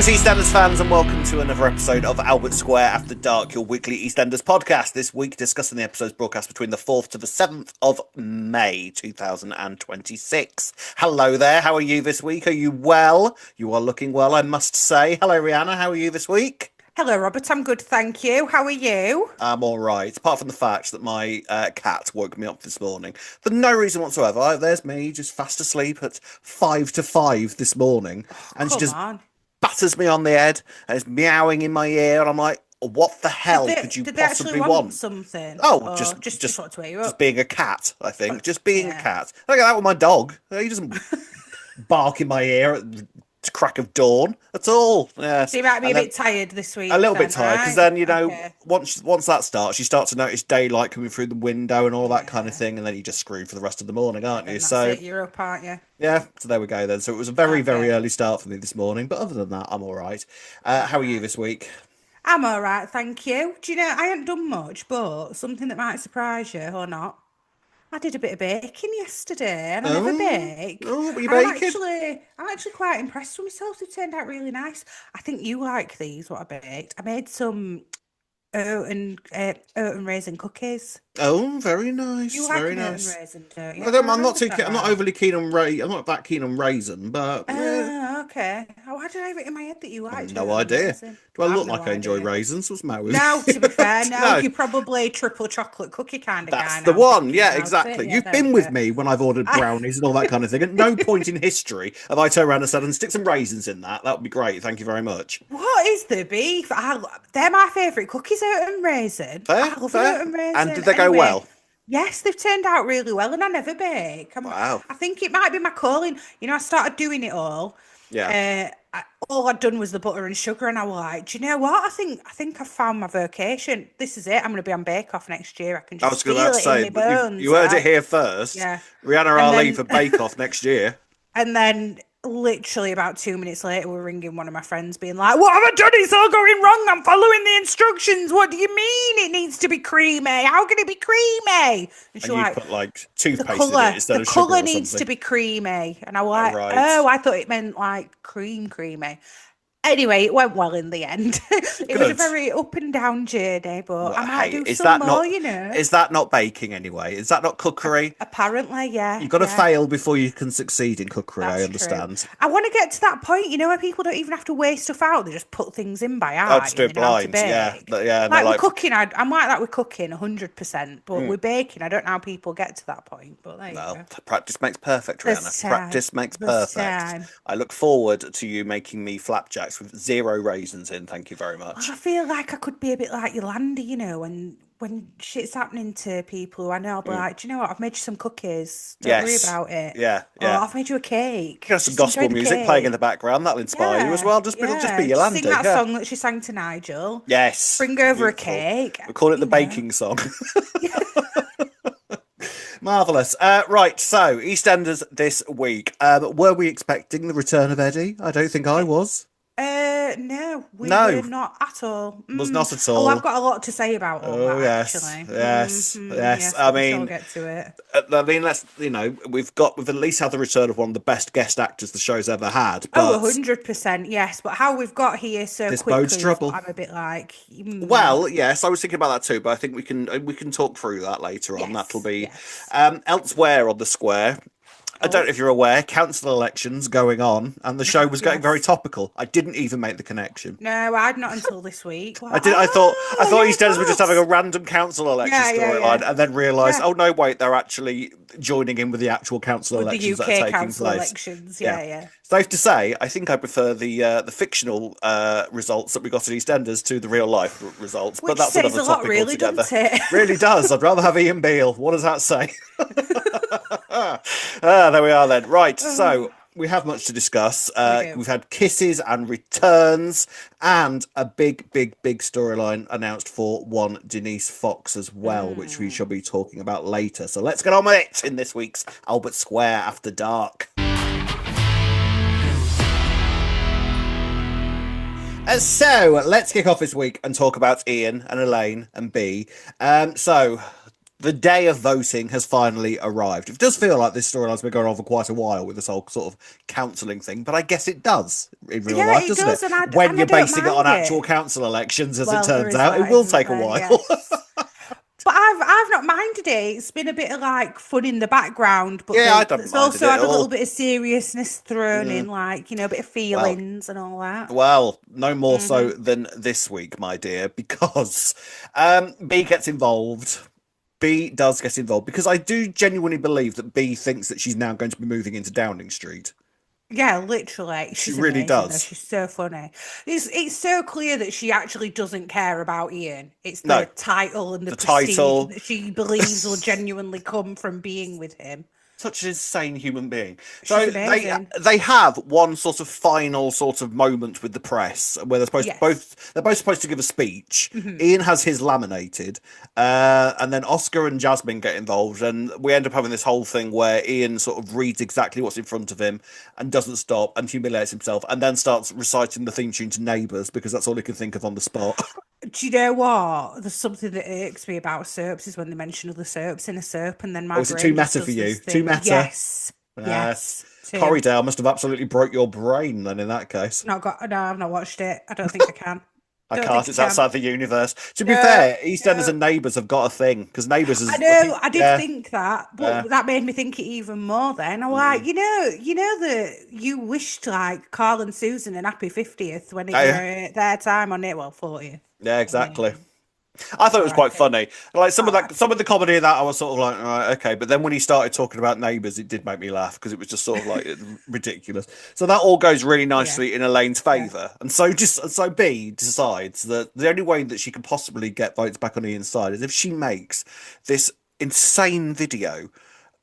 Greetings, EastEnders fans, and welcome to another episode of Albert Square After Dark, your weekly EastEnders podcast. This week, discussing the episodes broadcast between the 4th to the 7th of May 2026. Hello there, how are you this week? Are you well? You are looking well, I must say. Hello, Rihanna, how are you this week? Hello, Robert. I'm good, thank you. How are you? I'm all right, apart from the fact that my cat woke me up this morning for no reason whatsoever. There's me, just fast asleep at 5 to 5 this morning, and she just batters me on the head and is meowing in my ear, and I'm like, what the hell could you possibly want? Something? Oh, just want to wake you up. Just being a cat, I think. Just being a cat. I get that with my dog. He doesn't bark in my ear at the crack of dawn at all. Yes. So you might be a bit tired this week. A little bit tired, because then, okay. once that starts, you start to notice daylight coming through the window and all that kind of thing, and then you're just screwed for the rest of the morning, aren't you? So you're up, aren't you? Yeah, so there we go then. So it was a very, very early start for me this morning, but other than that, I'm all right. How are you this week? I'm all right, thank you. Do you know, I haven't done much, but something that might surprise you or not. I did a bit of baking yesterday, and I never bake. Oh, what were you baking? I'm actually quite impressed with myself. They turned out really nice. I think you like these, what I baked. I made some oat and raisin cookies. Oh, very nice. You like very oat nice. and raisin, don't you? I'm not overly keen on I'm not that keen on raisin, but okay. Why did I have it in my head that you liked? No idea. Do I look like I enjoy raisins? What's the matter with No, to be fair, No. You're probably triple chocolate cookie kind of guy. That's the one. Yeah, exactly. Yeah, You've been with me when I've ordered brownies and all that kind of thing. At no point in history have I turned around and said, and stick some raisins in that. That would be great. Thank you very much. What is the beef? They're my favourite cookies, oat and raisin. I love oat and raisin. And did they go well? Yes, they've turned out really well, and I never bake. Wow. I think it might be my calling. You know, I started doing it all. Yeah. All I'd done was the butter and sugar, and I was like, do you know what? I think I've found my vocation. This is it. I'm going to be on Bake Off next year. I can just feel it in my bones. You heard it here first. Yeah. Rihanna Arlene for Bake Off next year. And then literally about 2 minutes later, we're ringing one of my friends being like, what have I done? It's all going wrong. I'm following the instructions. What do you mean it needs to be creamy? How can it be creamy? And you put like toothpaste in it instead of sugar. The colour needs to be creamy. And I was like, oh, I thought it meant like creamy. Anyway, it went well in the end. It was a very up and down journey, but I might do some more, you know. Is that not baking anyway? Is that not cookery? Apparently, yeah. You've got to fail before you can succeed in cookery, I understand. True. I want to get to that point, you know, where people don't even have to weigh stuff out. They just put things in by eye. Just do it blind, yeah. Like with cooking, I'm like that with cooking, 100%. But with baking, I don't know how people get to that point. But there you go. Practice makes perfect, Rihanna. Practice makes perfect. I look forward to you making me flapjacks with 0 raisins in. Thank you very much. I feel like I could be a bit like Yolanda, you know, when shit's happening to people who I know, I'll be like, do you know what? I've made you some cookies. Don't worry about it. Yeah. Or I've made you a cake. Got some gospel music playing in the background. That'll inspire you as well. Just be Yolanda. Sing that song that she sang to Nigel. Yes. Bring over a cake. We call it the baking song. Marvellous. Right, so EastEnders this week. Were we expecting the return of Eddie? I don't think I was. No, we were not at all. Was not at all. Oh, I've got a lot to say about all that, actually. Yes. I mean, we'll get to it. I mean, we've at least had the return of one of the best guest actors the show's ever had. But 100%, yes. But how we've got here so this quickly, bodes trouble. I'm a bit like. Well, yes, I was thinking about that too, but I think we can talk through that later on. That'll be elsewhere on the square. I don't know if you're aware, council elections going on, and the show was getting very topical. I didn't even make the connection. No, I'd not until this week. I did. I thought EastEnders were just having a random council election storyline, and then realised, oh no, wait, they're actually joining in with the actual council elections that are taking council place. Elections. Yeah. Safe to say, I think I prefer the fictional results that we got at EastEnders to the real life results. Which but that's another topic really, altogether. Doesn't it? Really does. I'd rather have Ian Beale. What does that say? There we are then. Right, so we have much to discuss. We've had kisses and returns and a big storyline announced for one Denise Fox as well, which we shall be talking about later. So let's get on with it in this week's Albert Square After Dark. So let's kick off this week and talk about Ian and Elaine and Bea. So The day of voting has finally arrived. It does feel like this storyline's been going on for quite a while with this whole sort of counselling thing, but I guess it does in real Yeah, life, it doesn't it? does, and When I you're don't basing it on mind actual it. council elections, as it Well, there turns is out, it that, will isn't take a there? while. Yes. But I've not minded it. It's been a bit of like fun in the background, but Yeah, I don't it's mind it also at had a little all. bit of seriousness thrown in, like, a bit of Well, feelings and all that. well, no more so Hmm. than this week, my dear, because B gets involved. B does get involved because I do genuinely believe that B thinks that she's now going to be moving into Downing Street. Yeah, literally. She She's really amazing though. does. She's so funny. It's so clear that she actually doesn't care about Ian. It's No, the title and the the prestige title. that she believes will genuinely come from being with him. Such an insane human being. She's So amazing. they have one sort of final sort of moment with the press where Yes. they're both supposed to give a speech. Hmm. Ian has his laminated, and then Oscar and Jasmine get involved, and we end up having this whole thing where Ian sort of reads exactly what's in front of him and doesn't stop and humiliates himself, and then starts reciting the theme tune to Neighbours because that's all he can think of on the spot. Do you know what? There's something that irks me about soaps is when they mention other soaps in a soap and then Oh, my is it too brain just meta for does you? this Too thing. meta. Yes. Yes. Yes. Too. Corrydale must have absolutely broke your brain then in that case. No, I've not watched it. I don't think I can. I Don't can't. think I It's can. outside the universe. To be No, fair, EastEnders no. and Neighbours have got a thing because Neighbours I is know, I did yeah, think that, yeah. but that made me think it even more then. I'm like, Mm. you know that you wished like Carl and Susan an happy 50th when it Yeah, yeah, were their time on it, well, 40th. yeah, I exactly. mean, I thought it was quite R.I.P. funny. Like some R.I.P. of the comedy of that, I was sort of like, right, okay. But then when he started talking about Neighbours, it did make me laugh because it was just sort of like ridiculous. So that all goes really Yeah, nicely in Elaine's yeah. favour, and so B decides that the only way that she can possibly get votes back on the inside is if she makes this insane video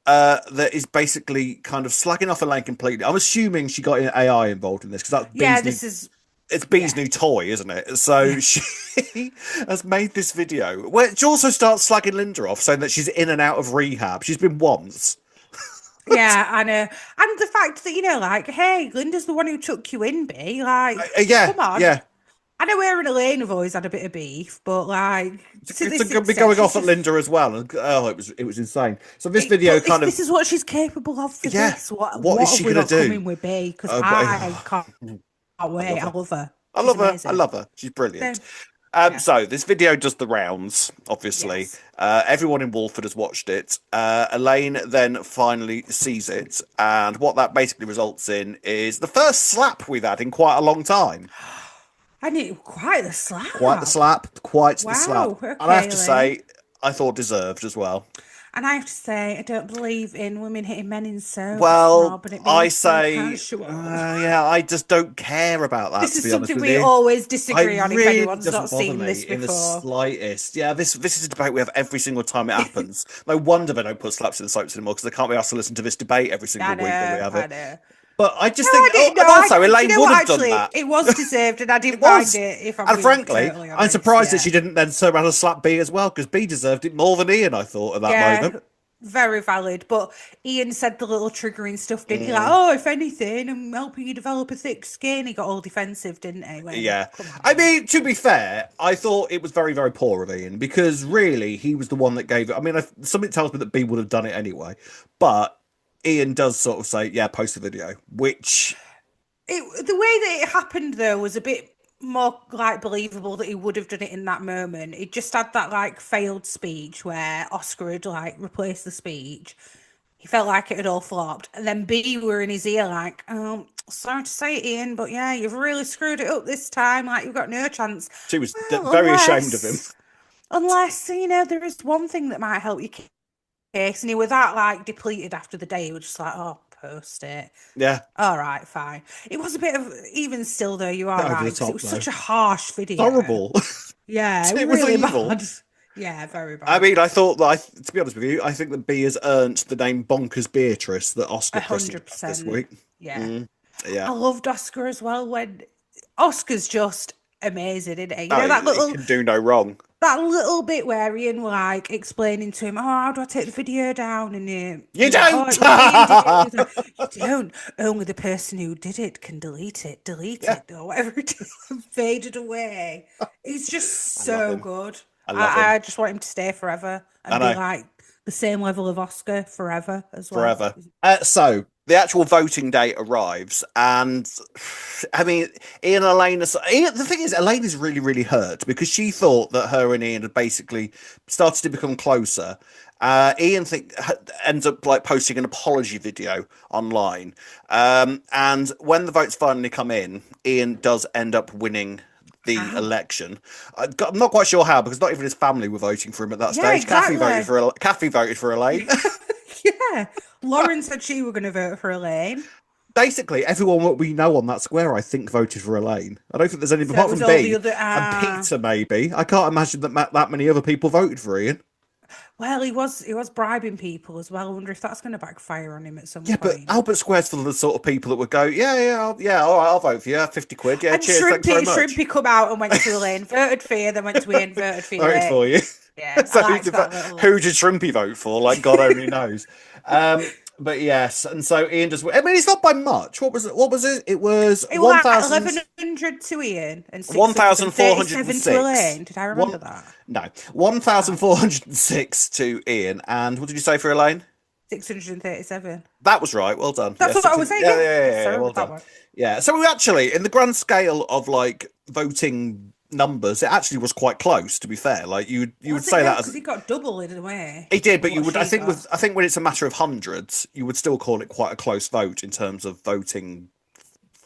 that is basically kind of slagging off Elaine completely. I'm assuming she got AI involved in this because that's Yeah, B's new. this is, It's B's yeah, new toy, isn't it? So yeah. she has made this video where she also starts slagging Linda off, saying that she's in and out of rehab. She's been once. Yeah, I know. And the fact that, like, hey, Linda's the one who took you in, B. Like, Yeah, come on. yeah. I know her and Elaine have always had a bit of beef, but like to It's this been extent, going she's off at just. Linda as well, and oh, it was insane. So this video But if kind this of is what she's capable of for yeah. this, what What is what she have we gonna got do? coming with B? Because But I can't I wait. love I her. love her. I She's love her. I amazing. love her. She's brilliant. Same. Yeah. So this video does the rounds, obviously. Yes. Everyone in Walford has watched it. Elaine then finally sees it, and what that basically results in is the first slap we've had in quite a long time. I need quite the Quite the slap. slap, quite the slap. Wow. And I have Okay, to Elaine. say, I thought deserved as well. And I have to say, I don't believe in women hitting men in soap, a Well, snob, and it being I so say, casual. yeah, I just don't care about that, This to is be honest something with we you. always It disagree on if really anyone's doesn't not bother seen me this in the before. slightest. Yeah, this is a debate we have every single time it happens. No wonder they don't put slaps in the soaps anymore because they can't be asked to listen to this debate every I single week that we know, have I it. know. But I No, just think, I didn't. No, and also do you Elaine know would what? have done Actually, that. it was deserved, and I didn't It mind was. it. If I'm And being frankly, totally I'm honest, surprised that yeah, she didn't then turn around and slap B as well because B deserved it more than Ian, I thought, at that yeah, moment. very valid. But Ian said the little triggering stuff, didn't he? Like, Mm. oh, if anything, I'm helping you develop a thick skin. He got all defensive, didn't he? When Yeah. come on, I Ian. mean, to be fair, I thought it was very, very poor of Ian because really he was the one that gave it. I mean, something tells me that B would have done it anyway, but Ian does sort of say, yeah, post the video, which, The way that it happened though was a bit more like believable that he would have done it in that moment. It just had that like failed speech where Oscar had like replaced the speech. He felt like it had all flopped, and then B were in his ear like, sorry to say it, Ian, but yeah, you've really screwed it up this time. Like you've got no chance. she was Well, very ashamed of him. unless there is one thing that might help your case, and he was that like depleted after the day. He was just like, oh, post it. Yeah. All right, fine. It was a bit of even still though. You Bit are over right the because it top, was though. such a harsh video. Horrible. Yeah, it was It was really evil. bad. Yeah, very I bad. mean, I thought that, to be honest with you, I think that B has earned the name Bonkers Beatrice that Oscar christened us this 100%. week. Yeah. Mm, yeah. I loved Oscar as well when Oscar's just amazing, isn't he? Oh, it can do no wrong. that little bit where Ian like explaining to him, oh, how do I take the video down? And You like, oh, don't! it was Ian did it. He's like, you don't. Only the person who did it can delete Yeah, it, or whatever it is, and faded away. He's just I love so him. good. I love him. I just want him to stay forever and be like the same level of Oscar forever as well. Forever. So the actual voting date arrives, and I mean, Ian and Elaine. The thing is, Elaine is really, really hurt because she thought that her and Ian had basically started to become closer. Ian ends up like posting an apology video online, and when the votes finally come in, Ian does end up winning the election. I'm not quite sure how, because not even his family were voting for him at that stage. Exactly. Kathy voted for Elaine. Yeah, Lauren said she were going to vote for Elaine. Basically, everyone that we know on that square, I think, voted for Elaine. I don't think there's anyone apart from B and Peter. Maybe I can't imagine that many other people voted for Ian. Well, he was bribing people as well. I wonder if that's going to backfire on him at some point. Yeah, but Albert Square's full of the sort of people that would go, all right, I'll vote for you, 50 quid, yeah, and cheers, thanks very much. Shrimpy come out and went to Elaine, voted for you, then went to Ian, voted for you. Voted for you. Yeah, so who did Shrimpy vote for? Like, God only knows. But yes, and so Ian just. I mean, it's not by much. What was it? It was 1,100 to Ian and 1,406 to Elaine. Did I remember that? No, 1,406 to Ian, and what did you say for Elaine? 637. That was right. Well done. That's what I was saying. Yeah. Well done. Yeah. So we actually, in the grand scale of like voting numbers, it actually was quite close, to be fair. Like you would say that because he got double in a way. He did, but you would. I think when it's a matter of hundreds, you would still call it quite a close vote in terms of voting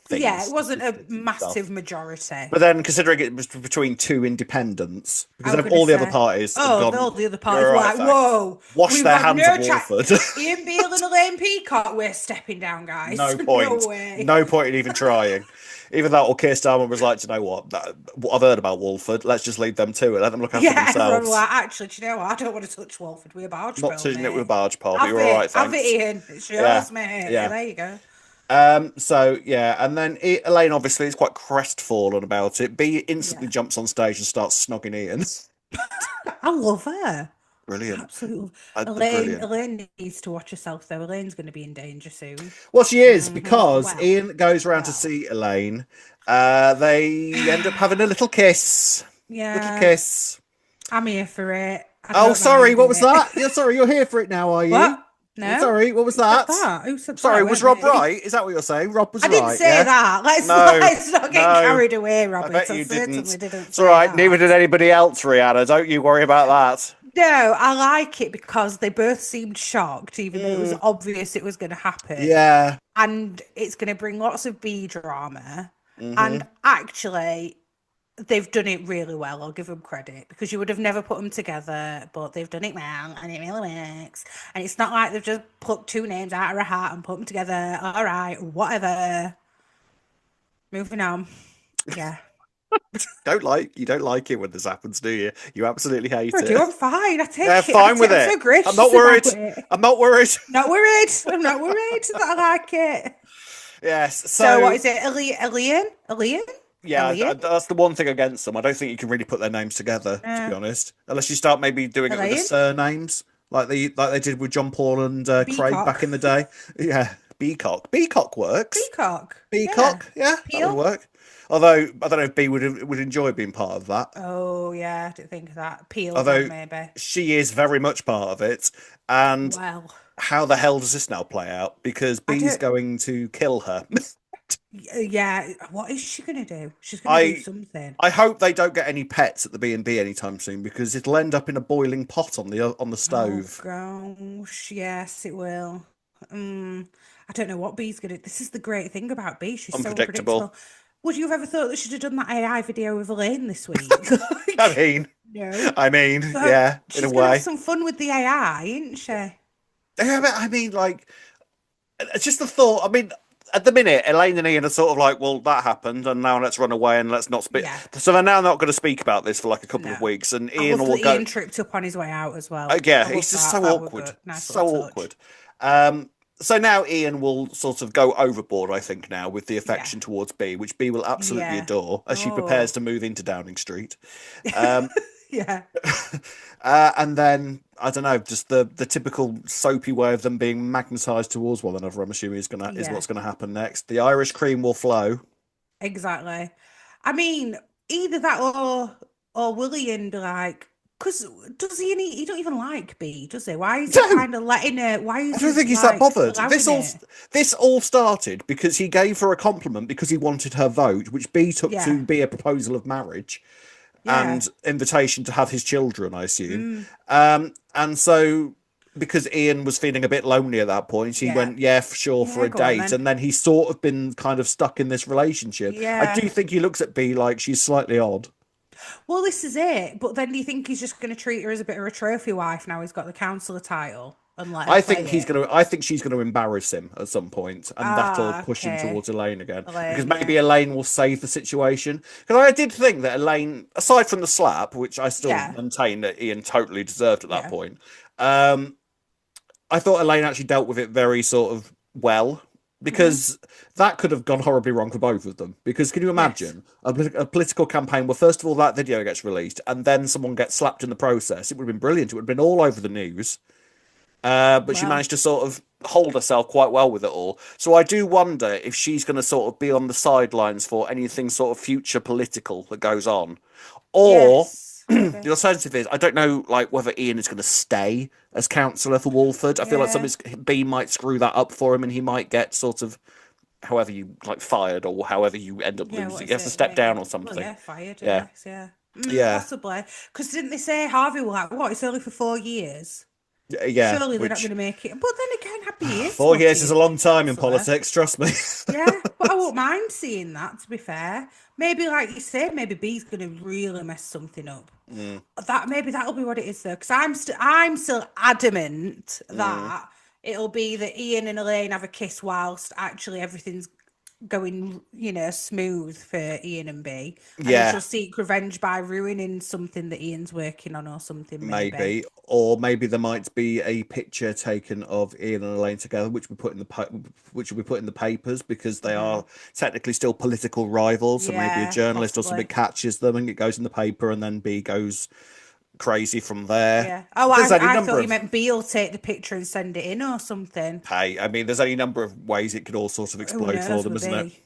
things. Yeah, it wasn't a massive majority. But then, considering it was between two independents, because then all the other parties, all the other parties were like, "Whoa, wash their hands of Walford." Ian Beale and Elaine Peacock, we're stepping down, guys. No point. No way. No point in even trying. Even that, or Keir Starmer was like, do you know what? I've heard about Walford. Let's just leave them to it. Let them look after themselves. Like, actually, do you know what? I don't want to touch Walford with a barge pole. Not touching it with a barge pole. You're all right, thanks. Have it, Ian. It's yours, mate. Yeah, there you go. So yeah, and then Elaine obviously is quite crestfallen about it. B instantly jumps on stage and starts snogging Ian. I love her. Brilliant. Absolutely. Elaine needs to watch herself, though. Elaine's going to be in danger soon. Well, she is, because Ian goes around to see Elaine. They end up having a little kiss. Yeah. Little kiss. I'm here for it. Oh, sorry. What was that? Sorry, you're here for it now, are you? What? No. Sorry, what was that? Who said that? Sorry, was Rob right? Is that what you're saying? Rob was right. I didn't say that. Let's not get carried away, Robert. I bet you didn't. It's all right. Neither did anybody else, Rihanna. Don't you worry about that. No, I like it because they both seemed shocked, even though it was obvious it was going to happen. Yeah. And it's going to bring lots of B drama. And actually, they've done it really well. I'll give them credit, because you would have never put them together, but they've done it well, and it really works. And it's not like they've just plucked two names out of a hat and put them together. All right, whatever. Moving on. Yeah. You don't like it when this happens, do you? You absolutely hate it. I'm fine. I take it. Fine with it. So I'm not worried. I'm not worried. Not worried. I'm not worried that I like it. Yes. So what is it? Elaine? Yeah, that's the one thing against them. I don't think you can really put their names together, to be honest, unless you start maybe doing it with the surnames, like they did with John Paul and Craig back in the day. Yeah, Beacock works. Beacock, yeah, that would work. Although I don't know if B would enjoy being part of that. Oh yeah, I didn't think of that. Peel, although maybe she is very much part of it, and how the hell does this now play out? Because B's going to kill her. Yeah, what is she going to do? She's going to do something. I hope they don't get any pets at the B&B anytime soon, because it'll end up in a boiling pot on the stove. Oh gosh, yes, it will. I don't know what B's going to. This is the great thing about B. She's so unpredictable. Would you have ever thought that she'd have done that AI video with Elaine this week? I mean, no. Yeah, in a way. She's going to have some fun with the AI, isn't she? Yeah, but I mean, like, just the thought. I mean, at the minute, Elaine and Ian are sort of like, well, that happened, and now let's run away and let's not speak. Yeah. So they're now not going to speak about this for like a couple of weeks, and Ian will go. Ian tripped up on his way out as well. Yeah, he's just so awkward. So awkward. So now Ian will sort of go overboard, I think, now with the affection towards B, which B will absolutely adore as she prepares to move into Downing Street. Yeah. And then, I don't know, just the typical soapy way of them being magnetised towards one another, I'm assuming is what's going to happen next. The Irish cream will flow. Exactly. I mean, either that or Willie and be like, Because does he don't even like B, does he? Why is he kind of letting it? Why is I don't he think he's that like bothered. allowing it? This all started because he gave her a compliment because he wanted her vote, which B took Yeah, to be a proposal of marriage yeah, and invitation to have his children, I assume. mm, And so because Ian was feeling a bit lonely at that point, he yeah, went, yeah, for sure, for yeah. a Go on date. then. And then he's sort of been kind of stuck in this relationship. I Yeah. do think he looks at B like she's slightly odd. Well, this is it. But then do you think he's just going to treat her as a bit of a trophy wife now he's got the councillor title and let her play it? I think she's gonna embarrass him at some point, and that'll Ah, push him okay. towards Elaine again. Because Elaine, maybe yeah. Elaine will save the situation. Because I did think that Elaine, aside from the slap, which I still Yeah, maintain that Ian totally deserved at that yeah. point, um, I thought Elaine actually dealt with it very sort of well. Hmm. Because that could have gone horribly wrong for both of them. Because can you Yes. imagine a political campaign where, first of all, that video gets released and then someone gets slapped in the process? It would have been brilliant. It would have been all over the news. But she Well, managed to sort of hold herself quite well with it all. So I do wonder if she's going to sort of be on the sidelines for anything sort of future political that goes on. Or yes, the maybe. alternative is I don't know like whether Ian is going to stay as councillor for Walford. I feel like Yeah. something B might screw that up for him and he might get sort of however you like fired or however you end up Yeah, what losing. He is has to it? step down or Well, something. yeah, fired, I Yeah. guess, yeah. Yeah. Possibly. Because didn't they say Harvey will like, what, it's only for 4 years? Yeah. Surely they're not going Which to make it. But then again, Happy is 4 years is a looking long time in councillor. politics, trust me. Yeah, but I won't mind seeing that, to be fair. Maybe, like you said, maybe B's going to really mess something up. Mm, That maybe that'll be what it is though, because I'm still adamant mm. that it'll be that Ian and Elaine have a kiss whilst actually everything's going, smooth for Ian and B, and then Yeah, she'll seek revenge by ruining something that Ian's working on or something maybe. maybe, or maybe there might be a picture taken of Ian and Elaine together, which we put in which will be put in the papers because they are technically still political rivals. So maybe a Yeah, journalist or something possibly. catches them and it goes in the paper, and then B goes crazy from there. Yeah. Oh, There's any I number thought you of meant B will take the picture and send it in or something. hey, I mean, there's any number of ways it could all sort of Who explode for knows them, with isn't it? B?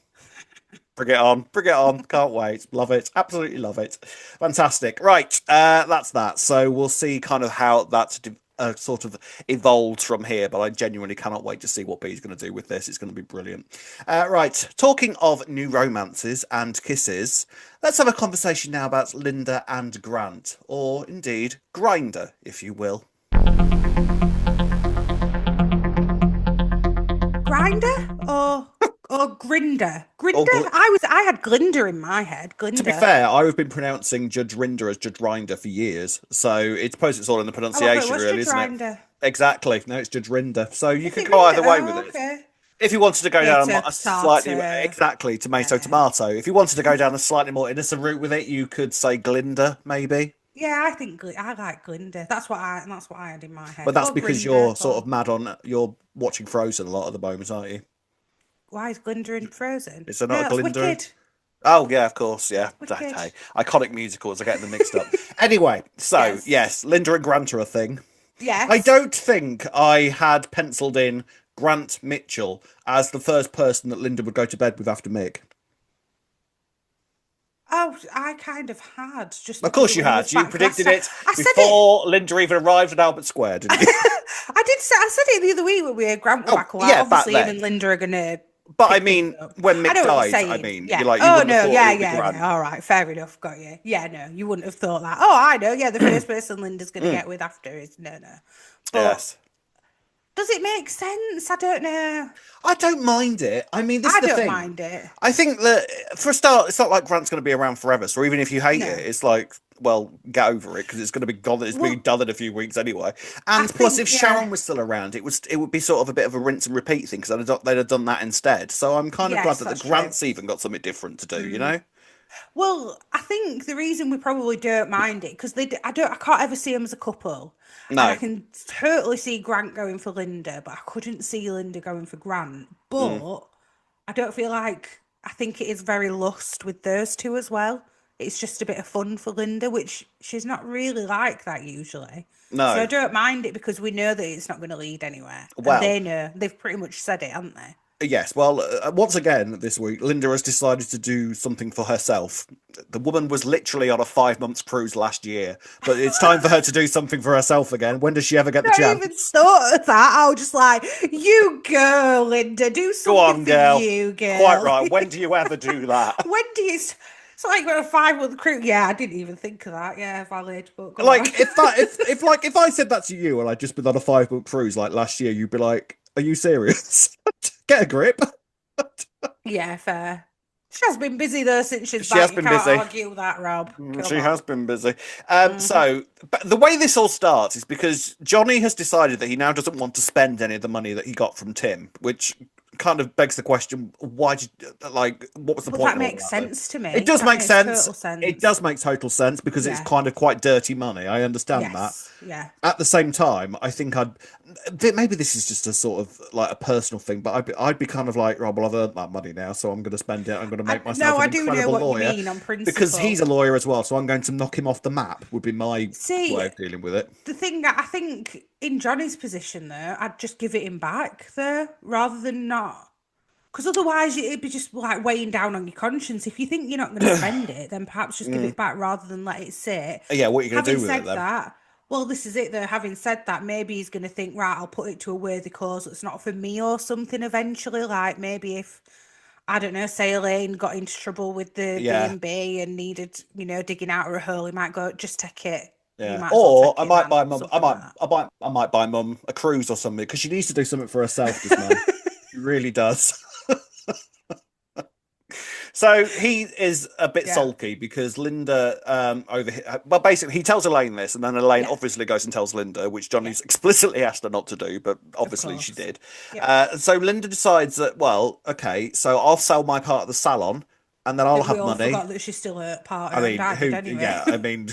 Bring it on. Bring it on. Can't wait. Love it. Absolutely love it. Fantastic. Right. That's that. So we'll see kind of how that's sort of evolved from here, but I genuinely cannot wait to see what B's going to do with this. It's going to be brilliant. Right. Talking of new romances and kisses, let's have a conversation now about Linda and Grant, or indeed Grinder, if you will. Grinder or Grinder? Or Grinder? I had Glinder in my head. To be Glinder. fair, I've been pronouncing Judge Rinder as Judge Rinder for years, so it's suppose it's all in the Oh, I thought it pronunciation, was really, Judge isn't it? Rinder. Exactly. No, it's Judge Rinder. So you Is could it go Rinder? either way with Oh, it. okay. If you wanted to go down Potato, a slightly potato. exactly tomato Yeah. tomato, if you wanted to go down a slightly more innocent route with it, you could say Glinda maybe. Yeah, I think I like Glinder. That's what I had in my But head. that's Or because Grinder. you're sort Or of mad on you're watching Frozen a lot at the moment, aren't you? why is Glinder in Frozen? Is there not No, a that's Glinda? Wicked. Oh yeah, of course, yeah. Wicked. Hey, iconic musicals. I get them mixed up. Anyway, so Yes. yes, Linda and Grant are a thing. I Yes. don't think I had penciled in Grant Mitchell as the first person that Linda would go to bed with after Mick. Oh, I kind of had just Of because course of you when he was had. You back last predicted time. it I said it. before Linda even arrived at Albert Square, didn't you? I said it the other week when we had Grant were Oh, back. Like, yeah, back obviously, him and then. Linda are gonna But I pick things mean, up. when I Mick know what you're died, I saying. mean, Yeah. you Oh wouldn't have no. thought it Yeah. would be Yeah. Grant. Yeah. All right. Fair enough. Got you. Yeah. No, you wouldn't have thought that. Oh, I know. Yeah, the first person Linda's gonna get with after is no. But Yes. does it make sense? I don't know. I don't mind it. I mean, this is I the don't thing. mind it. I think that for a start, it's not like Grant's going to be around forever. So even if you hate it, No. it's like, well, get over it because it's going to be gone. It's being Well, done in a few weeks anyway. I And plus, if think yeah. Sharon was still around, it would be sort of a bit of a rinse and repeat thing because they'd have done that instead. So I'm kind of glad Yes, that the that's true. Grant's even got something different to do. You know? Well, I think the reason we probably don't mind it because I can't ever see them as a couple, and I No. can totally see Grant going for Linda, but I couldn't see Linda going for Grant. Mm, But I don't feel like I think it is very lust with those two as well. It's just a bit of fun for Linda, which she's not really like that usually. So I no. don't mind it because we know that it's not going to lead anywhere, and Well, they know they've pretty much said it, haven't they? Yes, well, once again this week, Linda has decided to do something for herself. The woman was literally on a 5 months cruise last year, but it's time for her to do something for herself again. When does she ever get the Not even chance? thought of that. I was just like, you go, Linda, do Go something on, for girl. you, Quite girl. right. When do you ever do that? When do you? It's like you're a 5 month cruise. Yeah, I didn't even think of that. Yeah, valid. But go on. Like if I said that to you and I'd just been on a 5 month cruise like last year, you'd be like, "Are you serious? Get a grip." Yeah, fair. She has been busy though since she's She back. has You been can't busy. argue with that, Rob. Come She on. has been busy. Hmm. But the way this all starts is because Johnny has decided that he now doesn't want to spend any of the money that he got from Tim, which kind of begs the question: why did what was the But point that in all makes that? Though sense to it me. does That make makes sense. total It sense. does make total sense because it's Yeah. kind of quite dirty money. I understand that. Yes. Yeah. At the same time, I think maybe this is just a sort of like a personal thing, but I'd be kind of like, right, well, I've earned that money now, so I'm going to spend it. I'm going to make No, myself an I do know incredible what you lawyer mean on because he's principle. a lawyer as well, so I'm going to knock him off the map. Would be my See, way of dealing with it. the thing I think in Johnny's position though, I'd just give it him back there rather than not. Because otherwise, it'd be just like weighing down on your conscience. If you think you're not going to spend it, then perhaps just give Mm. it back rather than let it sit. Yeah, what are you going to Having do with it said then? that, well, this is it though. Having said that, maybe he's going to think, right, I'll put it to a worthy cause that's not for me or something eventually. Like maybe if, I don't know, say Elaine got into trouble with the Yeah, B&B and needed, digging out of a hole, he might go, just take it. You yeah. might as well Or take I it, might man. buy mum. Something like I might buy mum a cruise or something because she needs to do something for herself. This man, that. he really does. So he is a bit Yeah, sulky because Linda well basically he tells Elaine this and then Elaine yeah, obviously goes and tells Linda, which yeah, Johnny's explicitly asked her not to do, but of obviously she course. did. Yep. So Linda decides that, well, okay, so I'll sell my part of the salon and then I'll That we have all money. forgot that she's still a part I owned. mean, I did who, anyway. yeah, I mean,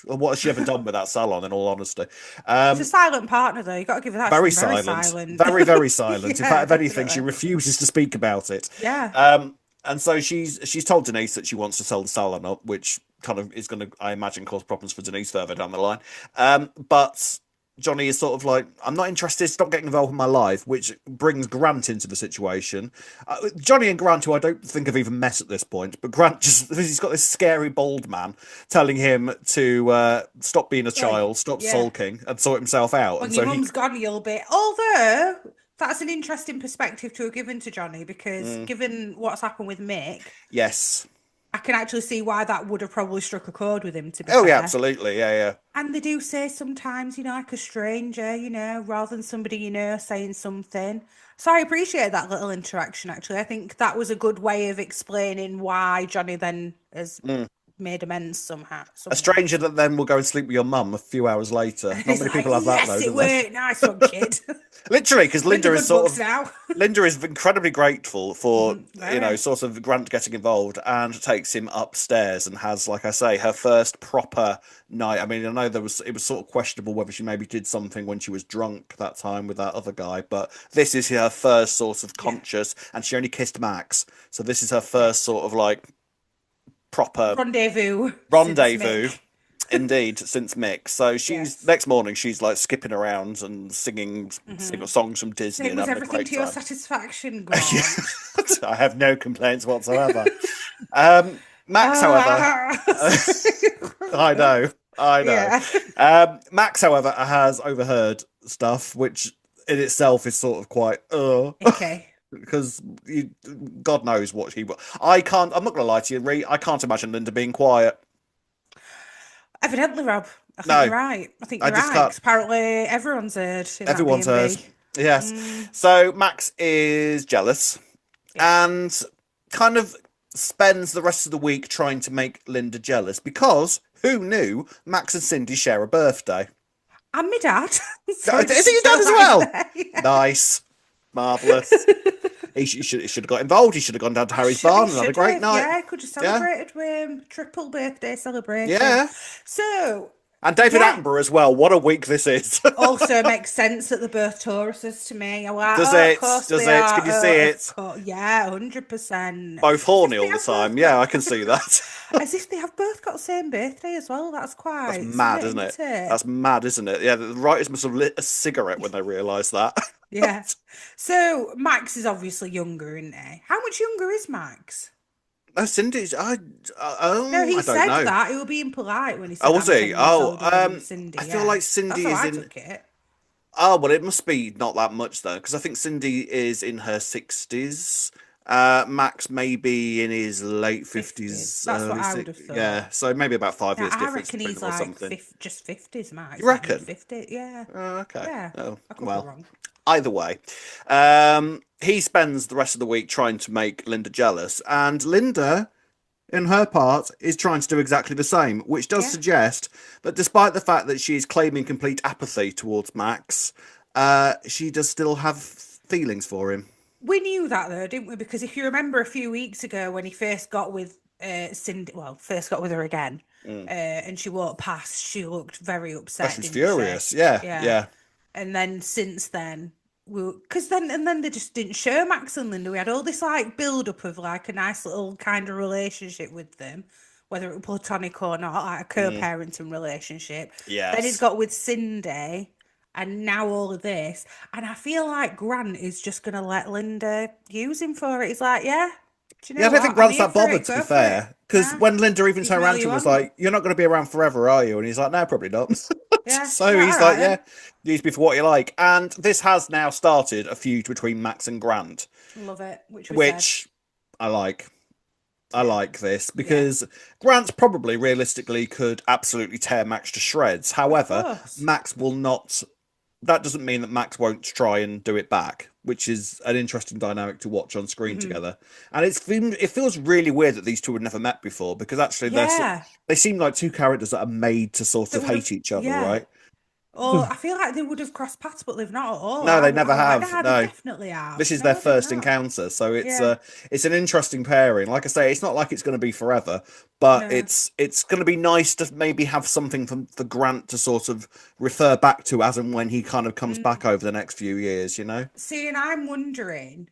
what has she ever done with that salon, in all honesty? She's a Um, silent partner, though. You got to give her that. She's Very been very silent, silent. very, very silent. In fact, Yeah, if anything, she definitely. refuses to speak about it. Yeah. And so she's told Denise that she wants to sell the salon up, which kind of is going to, I imagine, cause problems for Denise further down the line. But Johnny is sort of like, I'm not interested. Stop getting involved in my life, which brings Grant into the situation. Johnny and Grant, who I don't think have even met at this point, but Grant just, he's got this scary bald man telling him to stop being a Well, child, stop yeah. sulking, and sort himself out. When And your so he, mum's gone, you'll be. Although, that's an interesting perspective to have given to Johnny because mm, given what's happened with Mick, yes. I can actually see why that would have probably struck a chord with him, to be Oh, yeah, fair. absolutely. Yeah, yeah. And they do say sometimes, like a stranger, rather than somebody saying something. So I appreciate that little interaction, actually. I think that was a good way of explaining why Johnny then has Mm. made amends somehow, A somewhat. stranger that then will go and sleep with your mum a few hours later. And Not he's many like, people have that yes, though, it do they? worked. Nice one, kid. Literally, because I'm in the good books now. Linda is incredibly grateful for Very. sort of Grant getting involved and takes him upstairs and has, like I say, her first proper night. I mean, I know it was sort of questionable whether she maybe did something when she was drunk that time with that other guy, but this is her first sort of Yeah, conscious, and she only kissed Max, so this is her yeah. first sort of like proper Rendezvous since rendezvous. Mick. Indeed, since Mick. So she's Yes. next morning she's like skipping around and singing songs from Disney So and was having a everything great to your time. satisfaction, Grant? I have no complaints whatsoever. Max, however, Ah, I know, I know. yeah. Max, however, has overheard stuff which in itself is sort of quite Okay. because God knows what he. I can't. I'm not going to lie to you, Ree. I can't imagine Linda being quiet. Evidently, Rob. I think you're No, right. I think I you're just right. can't. 'Cause apparently everyone's heard in that Everyone's hers. B&B. Yes. Mm, So Max is jealous yeah. and kind of spends the rest of the week trying to make Linda jealous because who knew Max and Cindy share a birthday? And my dad. Sorry, Is just it to your throw dad as that in well? there. Yeah. Nice. Marvellous. He should have got involved. He should have gone down to Harry's He barn and had a should great have. night. Yeah, could have Yeah. celebrated with him. Triple birthday celebration. Yeah. So, And David yeah. Attenborough as well. What a week this is. Also makes sense that the birth Tauruses to me. I'm like, Does oh, of it? course Does they it? are. Can you see Oh, of it? course. Yeah, 100%. Both As if horny they all the have time. both Yeah, got I can see that. as if they have both got the same birthday as well. That's That's quite mad, something, isn't it? isn't it? That's mad, isn't it? Yeah, the writers must have lit a cigarette when they realised that. Yeah. So Max is obviously younger, isn't he? How much younger is Max? Cindy's. No, he I don't said know. that. He was being polite when he Oh, said was I'm he? 10 years older than I Cindy. feel Yeah. like That's Cindy how is I in. took it. Oh, well, it must be not that much though, because I think Cindy is in her 60s. Max may be in his late 50s. 50s, That's what early I would six. have thought. Yeah, so maybe about five Yeah, years I difference reckon between he's them or like something. just 50s, You Max, like mid reckon? 50s. Yeah. Oh, okay. Yeah. Oh, I could be well. wrong. Either way, he spends the rest of the week trying to make Linda jealous, and Linda, in her part, is trying to do exactly the same, which does Yeah. suggest that despite the fact that she is claiming complete apathy towards Max, she does still have feelings for him. We knew that though, didn't we? Because if you remember a few weeks ago when he first got with Cindy, well, first got with her again, Mm. and she walked past, she looked very Oh, upset, she's didn't she? furious. Yeah, Yeah. yeah. And then since then, because then they just didn't show Max and Linda. We had all this like build up of like a nice little kind of relationship with them, whether it was platonic or not, like a Mm. co-parenting relationship. Then he's Yes. got with Cindy, and now all of this. And I feel like Grant is just gonna let Linda use him for it. He's like, yeah, do you Yeah, I know don't what? think I'm Grant's here that for bothered, it. to be Go for it. fair. Because Yeah, when Linda even use turned me all around to you him and was want. like, "You're not going to be around forever, are you?" And he's like, "No, probably not." Yeah, So right, he's all like, right "Yeah, then. use me for what you like." And this has now started a feud between Max and Grant, Love it, which we said. which I like. I Yeah, like this yeah, because Grant probably realistically could absolutely tear Max to shreds. of However, course. Max will not. That doesn't mean that Max won't try and do it back, which is an interesting dynamic to watch on screen Hmm. together. And it feels really weird that these two had never met before because actually Yeah, they seem like two characters that are made to sort that of would have. hate each other, Yeah, right? or I feel like they would have crossed paths, but they've not at all. No, they never I like have. how they No. definitely This have. is their No, they've first not. encounter, so Yeah, it's an interesting pairing. Like I say, it's not like it's going to be forever, but no. it's going to be nice to maybe have something for Grant to sort of refer back to as and when he kind of comes back Mm. over the next few years, you know? See, and I'm wondering,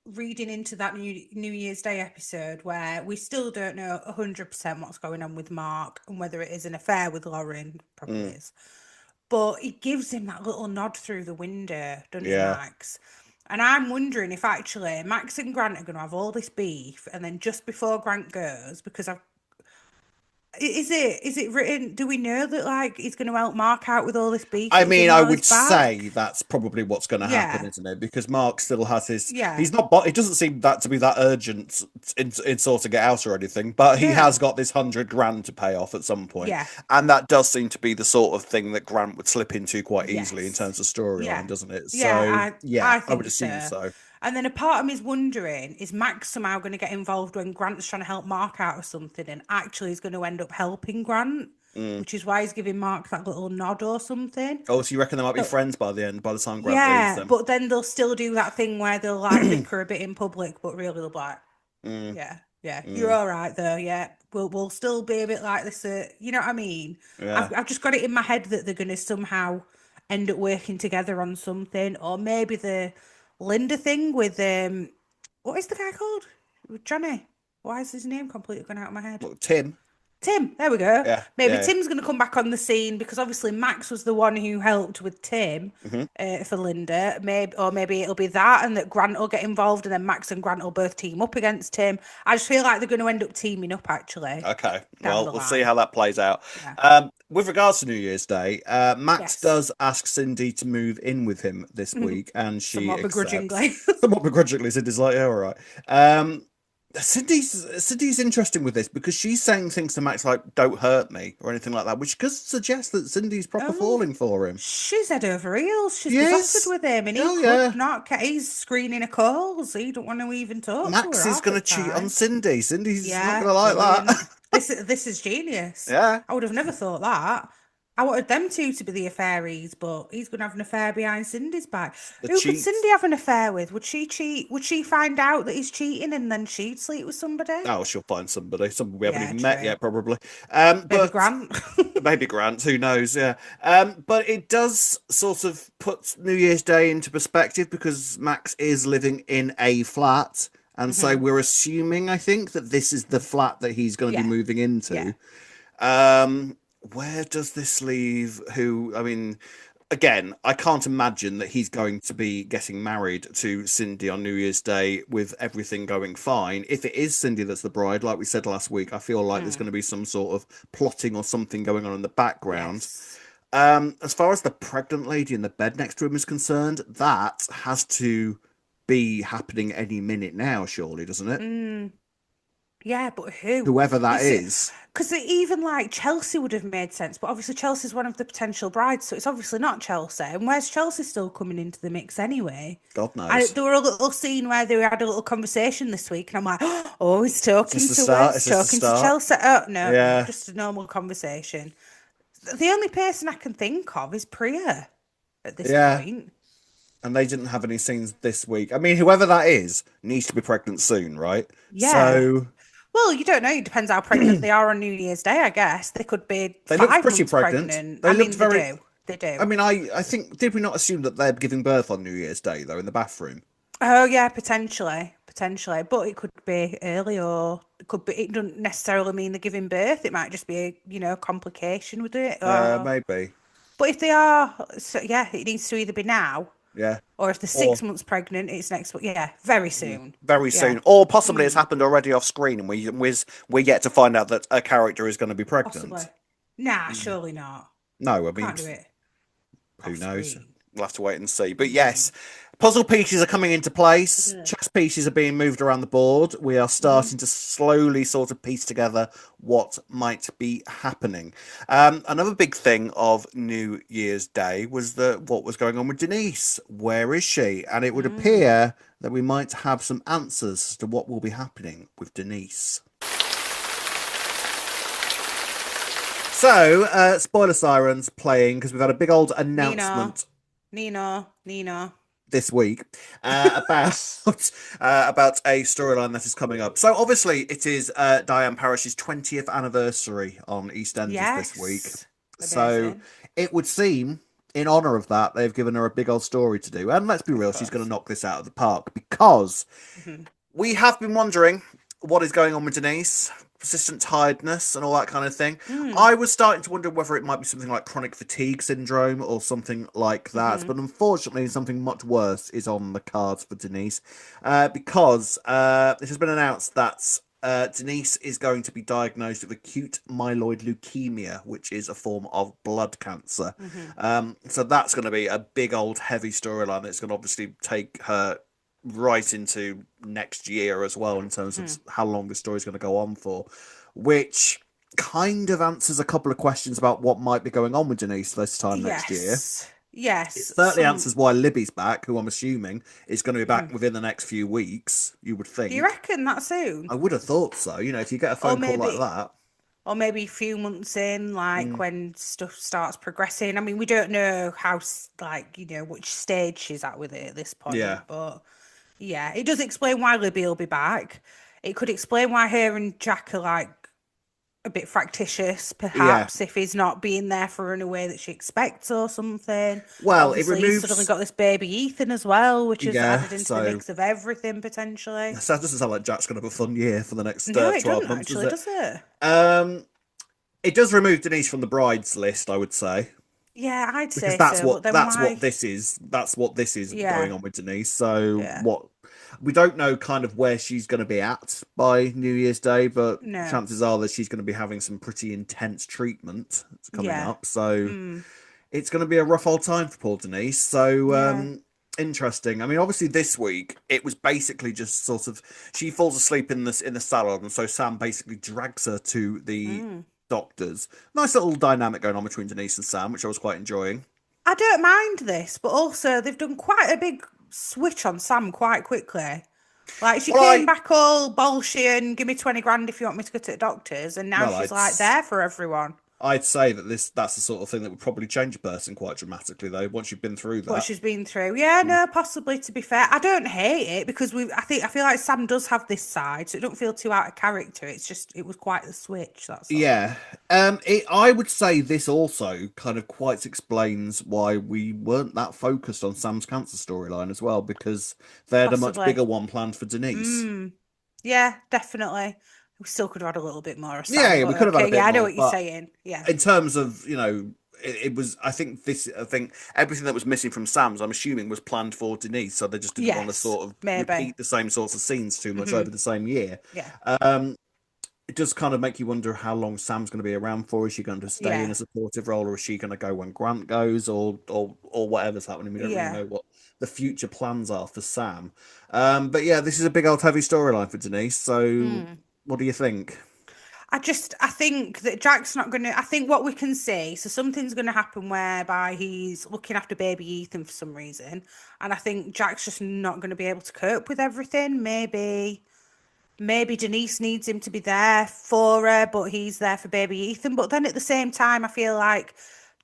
reading into that New Year's Day episode, where we still don't know 100% what's going on with Mark and whether it is an affair with Lauren, probably Mm, is. But he gives him that little nod through the window, doesn't he, yeah. Max? And I'm wondering if actually Max and Grant are going to have all this beef, and then just before Grant goes, because I've is it written? Do we know that like he's going to help Mark out with all this beef I that he's mean, in I while would he's back? say that's probably what's going to happen, Yeah, isn't it? Because Mark still has his. yeah, He's not. It doesn't seem that to be that urgent in sorting it out or anything. But he has no, got this 100 grand to pay off at some point, yeah, and that does seem to be the sort of thing that Grant would slip into quite easily in yes, terms of storyline, yeah, doesn't it? yeah. So yeah, I I would think assume so. so. And then a part of me is wondering, is Max somehow going to get involved when Grant's trying to help Mark out or something, and actually he's going to end up helping Grant, Mm. which is why he's giving Mark that little nod or something. Oh, so you reckon they might be So friends by the end? By the time Grant leaves yeah, them? but then they'll still do that thing where they'll like bicker a bit in public, but really they'll be like, Mm, yeah, yeah, you're mm, all right though. Yeah, we'll still be a bit like this. You know what I mean? yeah. I've just got it in my head that they're gonna somehow end up working together on something, or maybe the Linda thing with what is the guy called? With Johnny. Why is his name completely gone out of my head? Well, Tim. Tim, there we go. Yeah, Maybe yeah. Tim's going to come back on the scene because obviously Max was the one who helped with Tim Hmm. for Linda. Maybe it'll be that, and that Grant will get involved, and then Max and Grant will both team up against Tim. I just feel like they're going to end up teaming up actually Okay, down well, the we'll see line. how that plays out. Yeah. With regards to New Year's Day, Max Yes. does ask Cindy to move in with him this week, and she Somewhat accepts. begrudgingly. Somewhat begrudgingly, Cindy's like, "Yeah, all right." Cindy's interesting with this because she's saying things to Max like "Don't hurt me" or anything like that, which does suggest that Cindy's proper um, falling for him. she's head over heels. She's besotted Yes. with him, and he Oh could yeah. not. He's screening her calls. He don't want to even talk to her Max is half the gonna cheat on time. Cindy. Cindy's not Yeah, gonna like brilliant. that. This is genius. Yeah. I would have never thought that. I wanted them two to be the affairees, but he's going to have an affair behind Cindy's back. The Who could cheat. Cindy have an affair with? Would she cheat? Would she find out that he's cheating and then she'd sleep with somebody? Oh, she'll find somebody we haven't Yeah, even met true. yet, probably. Maybe But Grant. maybe Grant, who knows? Yeah. But it does sort of put New Year's Day into perspective because Max is living in a flat, and so Hmm. we're assuming, I think, that this is the flat that he's going to be Yeah, moving yeah. into. Um, where does this leave? I mean, again, I can't imagine that he's going to be getting married to Cindy on New Year's Day with everything going fine. If it is Cindy that's the bride, like we said last week, I feel like there's going to be some sort of plotting or something going on in the background. Yes. As far as the pregnant lady in the bed next to him is concerned, that has to be happening any minute now, surely, doesn't it? Yeah, but who? Whoever that It's is. because even like Chelsea would have made sense, but obviously Chelsea's one of the potential brides, so it's obviously not Chelsea. And where's Chelsea still coming into the mix anyway? God knows. There were a little scene where they had a little conversation this week, and I'm like, oh, he's Is this talking the to start? us, Is this the talking to start? Chelsea. Oh, no, no, Yeah. just a normal conversation. The only person I can think of is Priya at this Yeah. point. And they didn't have any scenes this week. I mean, whoever that is needs to be pregnant soon, right? Yeah. So Well, you don't know. It depends how pregnant they are on New Year's Day, I guess. They could be they looked 5 months pretty pregnant. pregnant. They I looked mean, they very. do. They do. I mean, I think did we not assume that they're giving birth on New Year's Day though in the bathroom? Oh yeah, potentially, potentially. But it could be early, or it could be. It doesn't necessarily mean they're giving birth. It might just be a complication with it. Maybe. But if they are, so yeah, it needs to either be now, Yeah. or if they're Or 6 months pregnant, it's next. Yeah, very soon. very Yeah, soon, or possibly it's happened already off screen, and we're yet to find out that a character is going to be possibly. pregnant. Nah, surely not. No, I mean, Can't do it who off knows? screen. We'll have to wait and see. But yes, puzzle pieces are coming into place. Chess pieces are being moved around the board. We are starting to slowly sort of piece together what might be happening. Another big thing of New Year's Day was what was going on with Denise. Where is she? And it would appear that we might have some answers to what will be happening with Denise. So, spoiler sirens playing because we've had a big old announcement Nina. this week about a storyline that is coming up. So obviously it is Diane Parish's 20th anniversary on EastEnders this week. Yes. So Amazing. it would seem, in honour of that, they've given her a big old story to do. And let's be Of real, she's going to course. knock this out of the park because we have been wondering what is going on with Denise, persistent tiredness and all that kind of thing. I was starting to wonder whether it might be something like chronic fatigue syndrome or something like that. But unfortunately, something much worse is on the cards for Denise because it has been announced that Denise is going to be diagnosed with acute myeloid leukemia, which is a form of blood cancer. So that's going to be a big old heavy storyline that's going to obviously take her right into next year as well in terms of how long the story's going to go on for, which kind of answers a couple of questions about what might be going on with Denise this time next year. It Yes. certainly answers why Libby's back, who I'm assuming is going to be back within the next few weeks, you would think. Do you reckon that soon? I would have thought so. If you get a phone call like that. Or maybe a few months in, like when stuff starts progressing. I mean, we don't know how, which stage she's at with it at this point. Yeah. But yeah, it does explain why Libby will be back. It could explain why her and Jack are like a bit fractious, perhaps, if he's not being there for her in a way that she expects or something. Well, obviously, it removes... he's suddenly got this baby Ethan as well, which is added into the mix of everything potentially. So that doesn't sound like Jack's going to have a fun year for the next no, it 12 doesn't months, actually, does it? It does remove Denise from the brides list, I would say. Yeah, I'd say that's so. what this is. That's what this is going on with Denise. So what we don't know kind of where she's going to be at by New Year's Day, but chances are that she's going to be having some pretty intense treatment coming up. So it's going to be a rough old time for poor Denise. So interesting. I mean, obviously this week it was basically just sort of she falls asleep in the salon, and so Sam basically drags her to the doctors. Nice little dynamic going on between Denise and Sam, which I was quite enjoying. I don't mind this, but also they've done quite a big switch on Sam quite quickly. Like she came back all bolshy and give me 20 grand if you want me to go to the doctors, and now she's like there for everyone. I'd say that that's the sort of thing that would probably change a person quite dramatically, though, once you've been through that. What she's been through. Yeah, no, possibly, to be fair. I don't hate it because I feel like Sam does have this side, so it don't feel too out of character. It's just, it was quite the switch, that's all. Yeah. I would say this also kind of quite explains why we weren't that focused on Sam's cancer storyline as well, because they had a much bigger one planned for Denise. Yeah, definitely. We still could have had a little bit more of Sam. Yeah, we could have had a bit more. I know what you're saying. Yeah. In terms of, it was. I think everything that was missing from Sam's, I'm assuming, was planned for Denise. So they just didn't want to Yes, sort of maybe. repeat the same sorts of scenes too much over the same year. Yeah. It does kind of make you wonder how long Sam's going to be around for. Is she going to stay in Yeah. a supportive role, or is she going to go when Grant goes, or whatever's happening? We don't really Yeah. know what the future plans are for Sam. But yeah, this is a big old heavy storyline for Denise. So, what do you think? I think that Jack's not going to, I think what we can see, so something's going to happen whereby he's looking after baby Ethan for some reason. And I think Jack's just not going to be able to cope with everything. Maybe Denise needs him to be there for her, but he's there for baby Ethan. But then at the same time, I feel like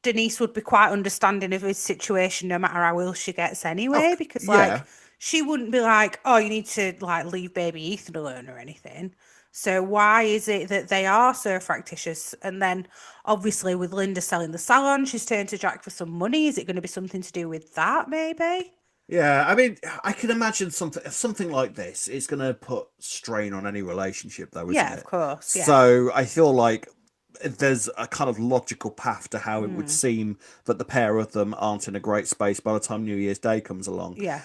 Denise would be quite understanding of his situation no matter how ill she gets Oh, anyway, because yeah. like she wouldn't be like, oh, you need to like leave baby Ethan alone or anything. So why is it that they are so fractious? And then obviously with Linda selling the salon, she's turned to Jack for some money. Is it going to be something to do with that maybe? Yeah, I mean, I can imagine something like this is going to put strain on any relationship, though, isn't Yeah, of it? course. Yeah. So I feel like there's a kind of logical path to how it would seem that the pair of them aren't in a great space by the time New Year's Day comes along. Yeah.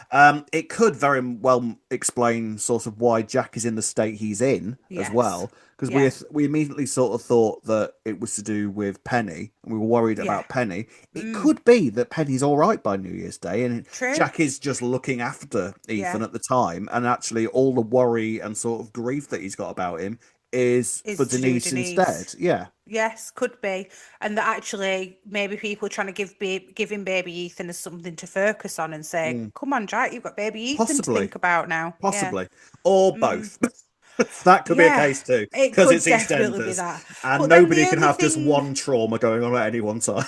It could very well explain sort of why Jack is in the state he's in as Yes. well, because Yeah. we immediately sort of thought that it was to do with Penny, and we were worried Yeah. about Penny. It could be that Penny's all right by New Year's Day, and True. Jack is just looking after Yeah. Ethan at the time, and actually all the worry and sort of grief that he's got about him is for Is to do with Denise Denise. instead. Yeah. Yes, could be. And that actually maybe people are trying to give him baby Ethan as something to focus on and say, Mm. come on, Jack, you've got baby Ethan to Possibly. think about now. Yeah. Possibly. Or both. That could be a Yeah, case too, it because could it's definitely be EastEnders, that. and But then nobody the can only have just thing, one trauma going on at any one time.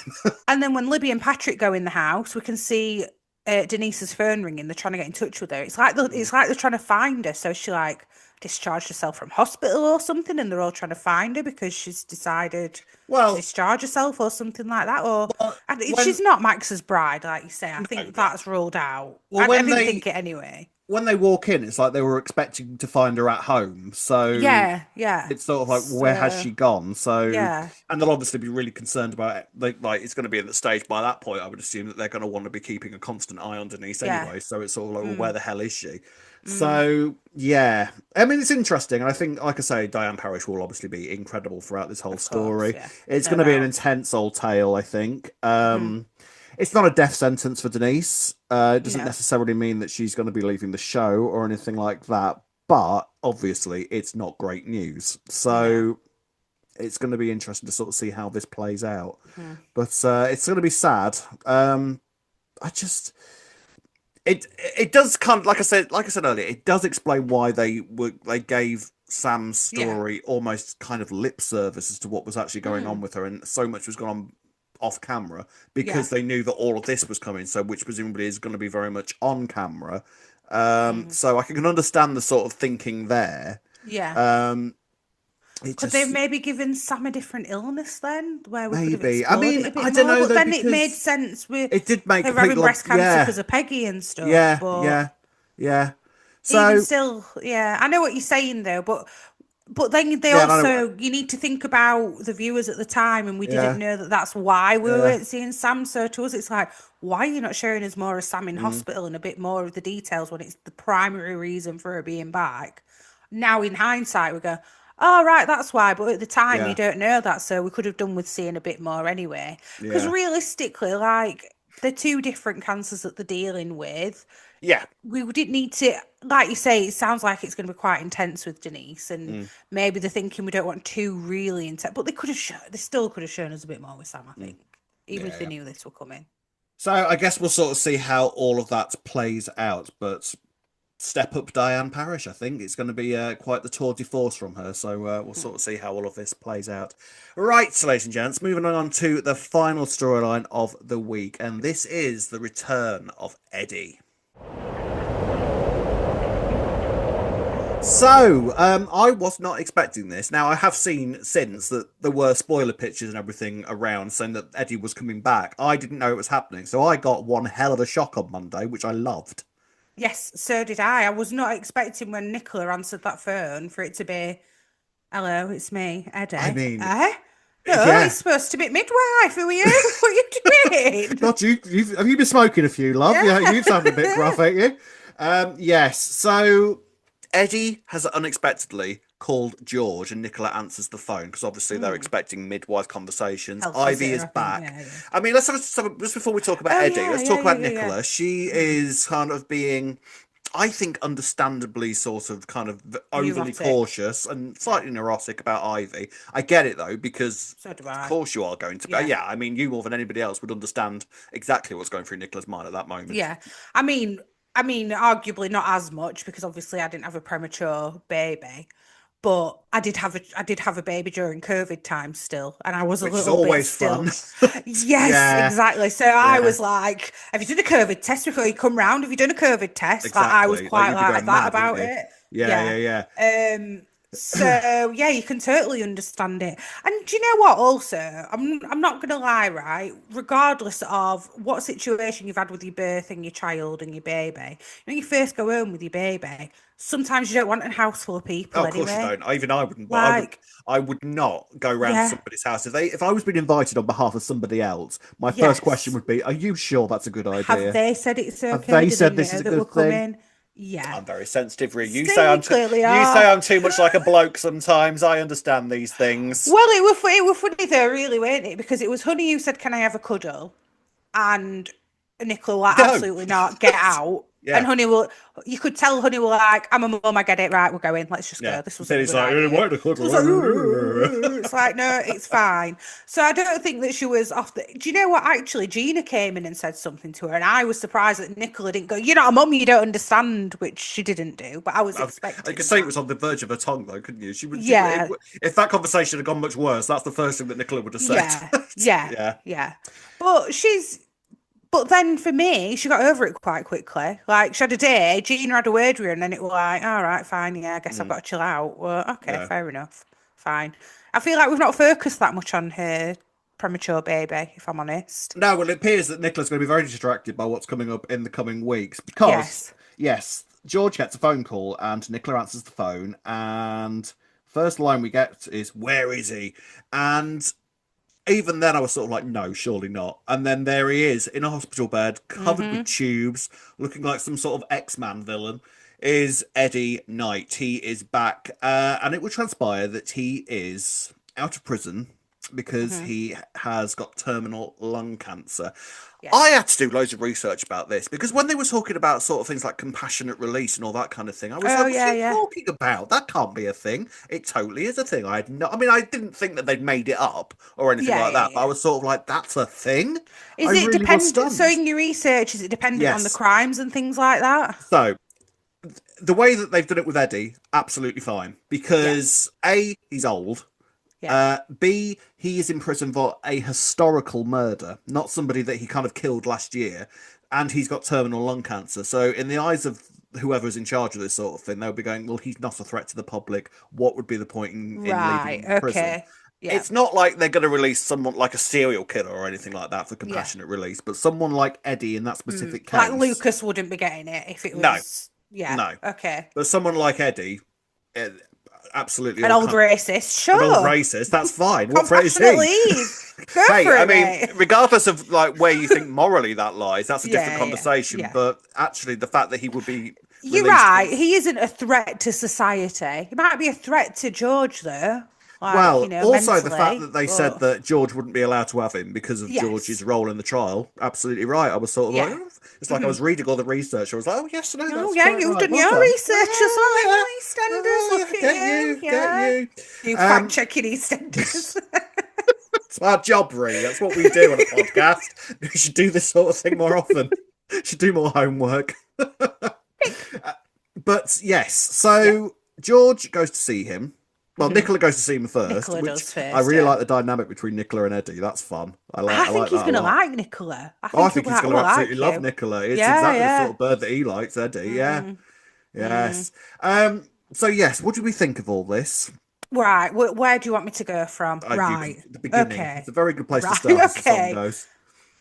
and then when Libby and Patrick go in the house, we can see Denise's phone ringing. They're trying to get in touch with her. Mm. It's like they're trying to find her. So she like discharged herself from hospital or something, and they're all trying to find her because she's decided to Well, discharge herself or something like that. Or well, she's when not Max's bride, like you say. I no, think no. that's ruled out. Well, I didn't think it anyway. when they walk in, it's like they were expecting to find her at home. So Yeah, yeah. it's sort of like, where has So she gone? So, yeah, and they'll obviously be really concerned about it. Like, it's going to be at the stage by that point. I would assume that they're going to want to be keeping a constant eye on Denise yeah. anyway. So it's sort of like, well, where Mm, the hell is she? mm, So yeah, I mean, it's interesting, and I think, like I say, Diane Parrish will obviously be incredible throughout this whole of course, story. yeah. It's No going to be an doubt. intense old tale, I think. Hmm. It's not a death sentence for Denise. It doesn't No. necessarily mean that she's going to be leaving the show or anything like that. But obviously, it's not great news. No. So it's going to be interesting to sort of see how this plays out. Hmm. But it's going to be sad. I just it does kind of, like I said earlier, it does explain why they gave Sam's Yeah. story almost kind of lip service as to what was actually going on Mm. with her, and so much was going on off camera Yeah. because they knew that all of this was coming, so which presumably is going to be very much on camera. Mm. So I can understand the sort of thinking there. Yeah. Um, it Could they have just maybe given Sam a different illness then, where we could have maybe. I explored it mean, a I bit don't more? know But though, then it made because sense with it did make her complete having breast cancer yeah, because of Peggy and stuff. yeah, But yeah, yeah. even So still, yeah, I know what you're saying though. But then they yeah, and I know, also, you need to think about the viewers at the time, and we didn't yeah, know that that's why we yeah. weren't seeing Sam. So to us, it's like, why are you not showing us more of Sam in Mm. hospital and a bit more of the details when it's the primary reason for her being back? Now, in hindsight, we go, oh, right, that's why. But at the time, you Yeah, don't know that. So we could have done with seeing a bit more anyway. Because yeah, realistically, like, they're two different cancers that they're dealing with. yeah. We didn't need to, like you say, it sounds like it's going to be quite intense with Denise, and Mm, maybe they're thinking we don't want too really intense, but they still could have shown us a bit more with Sam, I mm. think, even Yeah, if they yeah. knew this were coming. So I guess we'll sort of see how all of that plays out. But step up Diane Parrish, I think it's going to be quite the tour de force from her. So we'll Hmm. sort of see how all of this plays out. Right, so ladies and gents, moving on to the final storyline of the week, and this is the return of Eddie. So, I was not expecting this. Now, I have seen since that there were spoiler pictures and everything around saying that Eddie was coming back. I didn't know it was happening, so I got one hell of a shock on Monday, which I loved. Yes, so did I. I was not expecting when Nicola answered that phone for it to be, hello, it's me, I Eddie. mean, Eh? No, he's supposed to be midwife. Who are you? What are you doing? God, have you been smoking a few, love? Yeah, you sound a bit gruff, ain't you? Yes. So Eddie has unexpectedly called George, and Nicola answers the phone because obviously they're expecting midwife conversations. Health Ivy visitor, is I think. back. Yeah. I mean, let's just before we talk about Eddie, let's talk about Nicola. She is kind of being, I think, understandably sort of kind of overly cautious and slightly neurotic about Ivy. I get it though, because so do of I. course you are going to be. Yeah, I mean, you more than anybody else would understand exactly what's going through Nicola's mind at that moment. Yeah, I mean, arguably not as much because obviously I didn't have a premature baby, but I did have a baby during COVID time still, and I was Which a is little bit always still. fun. Yes, exactly. So I was like, "Have you done a COVID test before you come round? Have you done a COVID test?" Exactly. Like I was quite you'd be like going that mad, about wouldn't you? it. Yeah. So yeah, you can totally understand it. And do you know what? Also, I'm not gonna lie, right? Regardless of what situation you've had with your birth and your child and your baby, when you first go home with your baby, sometimes you don't want a house full of people. Oh, of course you don't. I wouldn't. But Like, I would not go round to somebody's house if I was being invited on behalf of somebody else. My first question would be, "Are you sure that's a good have idea? they said it's Have okay? they Do they said this know is a that we're good thing?" coming? Yeah. I'm very sensitive, Rhea. See, you clearly you say are. I'm too much like a bloke sometimes. I understand these things. Well, it was funny though, really, weren't it? Because it was Honey who said, "Can I have a cuddle?" And Nicola like, No. absolutely not, get out. And Yeah. Honey you could tell Honey were like, I'm a mum, I get it, right, we're going, let's just go. This wasn't Then a he's good like, idea. "Why the cuddle?" So I was like, it's like, no, it's fine. So I don't think that she was off the. Do you know what? Actually, Gina came in and said something to her, and I was surprised that Nicola didn't go, "You're not a mum, you don't understand," which she didn't do, but I was expecting. I could say it was on the verge of her tongue, though, couldn't you? She would. Yeah. If that conversation had gone much worse, that's the first thing that Nicola would have said. Yeah. But then for me, she got over it quite quickly. Like, she had a day, Gina had a word with her, and then it was like, all right, fine, yeah, I guess I've got to chill out. Well, okay, fair enough. Fine. I feel like we've not focused that much on her premature baby, if I'm honest. No, well, it appears that Nicola's going to be very distracted by what's coming up in the coming weeks because, yes, George gets a phone call and Nicola answers the phone, and first line we get is, "Where is he?" And even then I was sort of like, no, surely not. And then there he is in a hospital bed, covered with tubes, looking like some sort of X-Man villain, is Eddie Knight. He is back. And it would transpire that he is out of prison because he has got terminal lung cancer. I had to do loads of research about this because when they were talking about sort of things like compassionate release and all that kind of thing, I was like, what are you talking about? That can't be a thing. It totally is a thing. I mean, I didn't think that they'd made it up or anything like that, but I was sort of like, that's a thing? Is it dependent? So in your research, is it dependent on the crimes and things like that? So the way that they've done it with Eddie, absolutely fine. Because A, he's old. B, he is in prison for a historical murder, not somebody that he kind of killed last year, and he's got terminal lung cancer. So in the eyes of whoever's in charge of this sort of thing, they'll be going, well, he's not a threat to the public. What would be the point in leaving him in prison? It's not like they're going to release someone like a serial killer or anything like that for compassionate release, but someone like Eddie in that specific case. Like Lucas wouldn't be getting it if it was... No. Okay. But someone like Eddie... absolutely an old racist, sure. An old racist, that's fine. What threat is he? Go for it, mate. Regardless of like where you think morally that lies, that's a different conversation. But actually, the fact that he would be, you're right. He isn't a threat to society. He might be a threat to George, though. Like, well, also mentally, the fact that they said that George wouldn't be allowed to have him because of George's role in the trial. Absolutely right. I was sort of like, it's like I was reading all the research. I was like, oh yes, no, that's you've done your research as well. EastEnders, look at you. You fact checking EastEnders. It's our job, Ree. That's what we do on a podcast. We should do this sort of thing more often. Should do more homework. But yes, so George goes to see him. Well, Nicola goes to see him first. Nicola does first. I really like the dynamic between Nicola and Eddie. That's fun. I think he's going to like Nicola. I think he's going to absolutely love Nicola. It's exactly the sort of bird that he likes, Eddie. Yes. So, yes, what do we think of all this? Right. Where do you want me to go from? The beginning. Okay. It's a very good place to start as the song goes.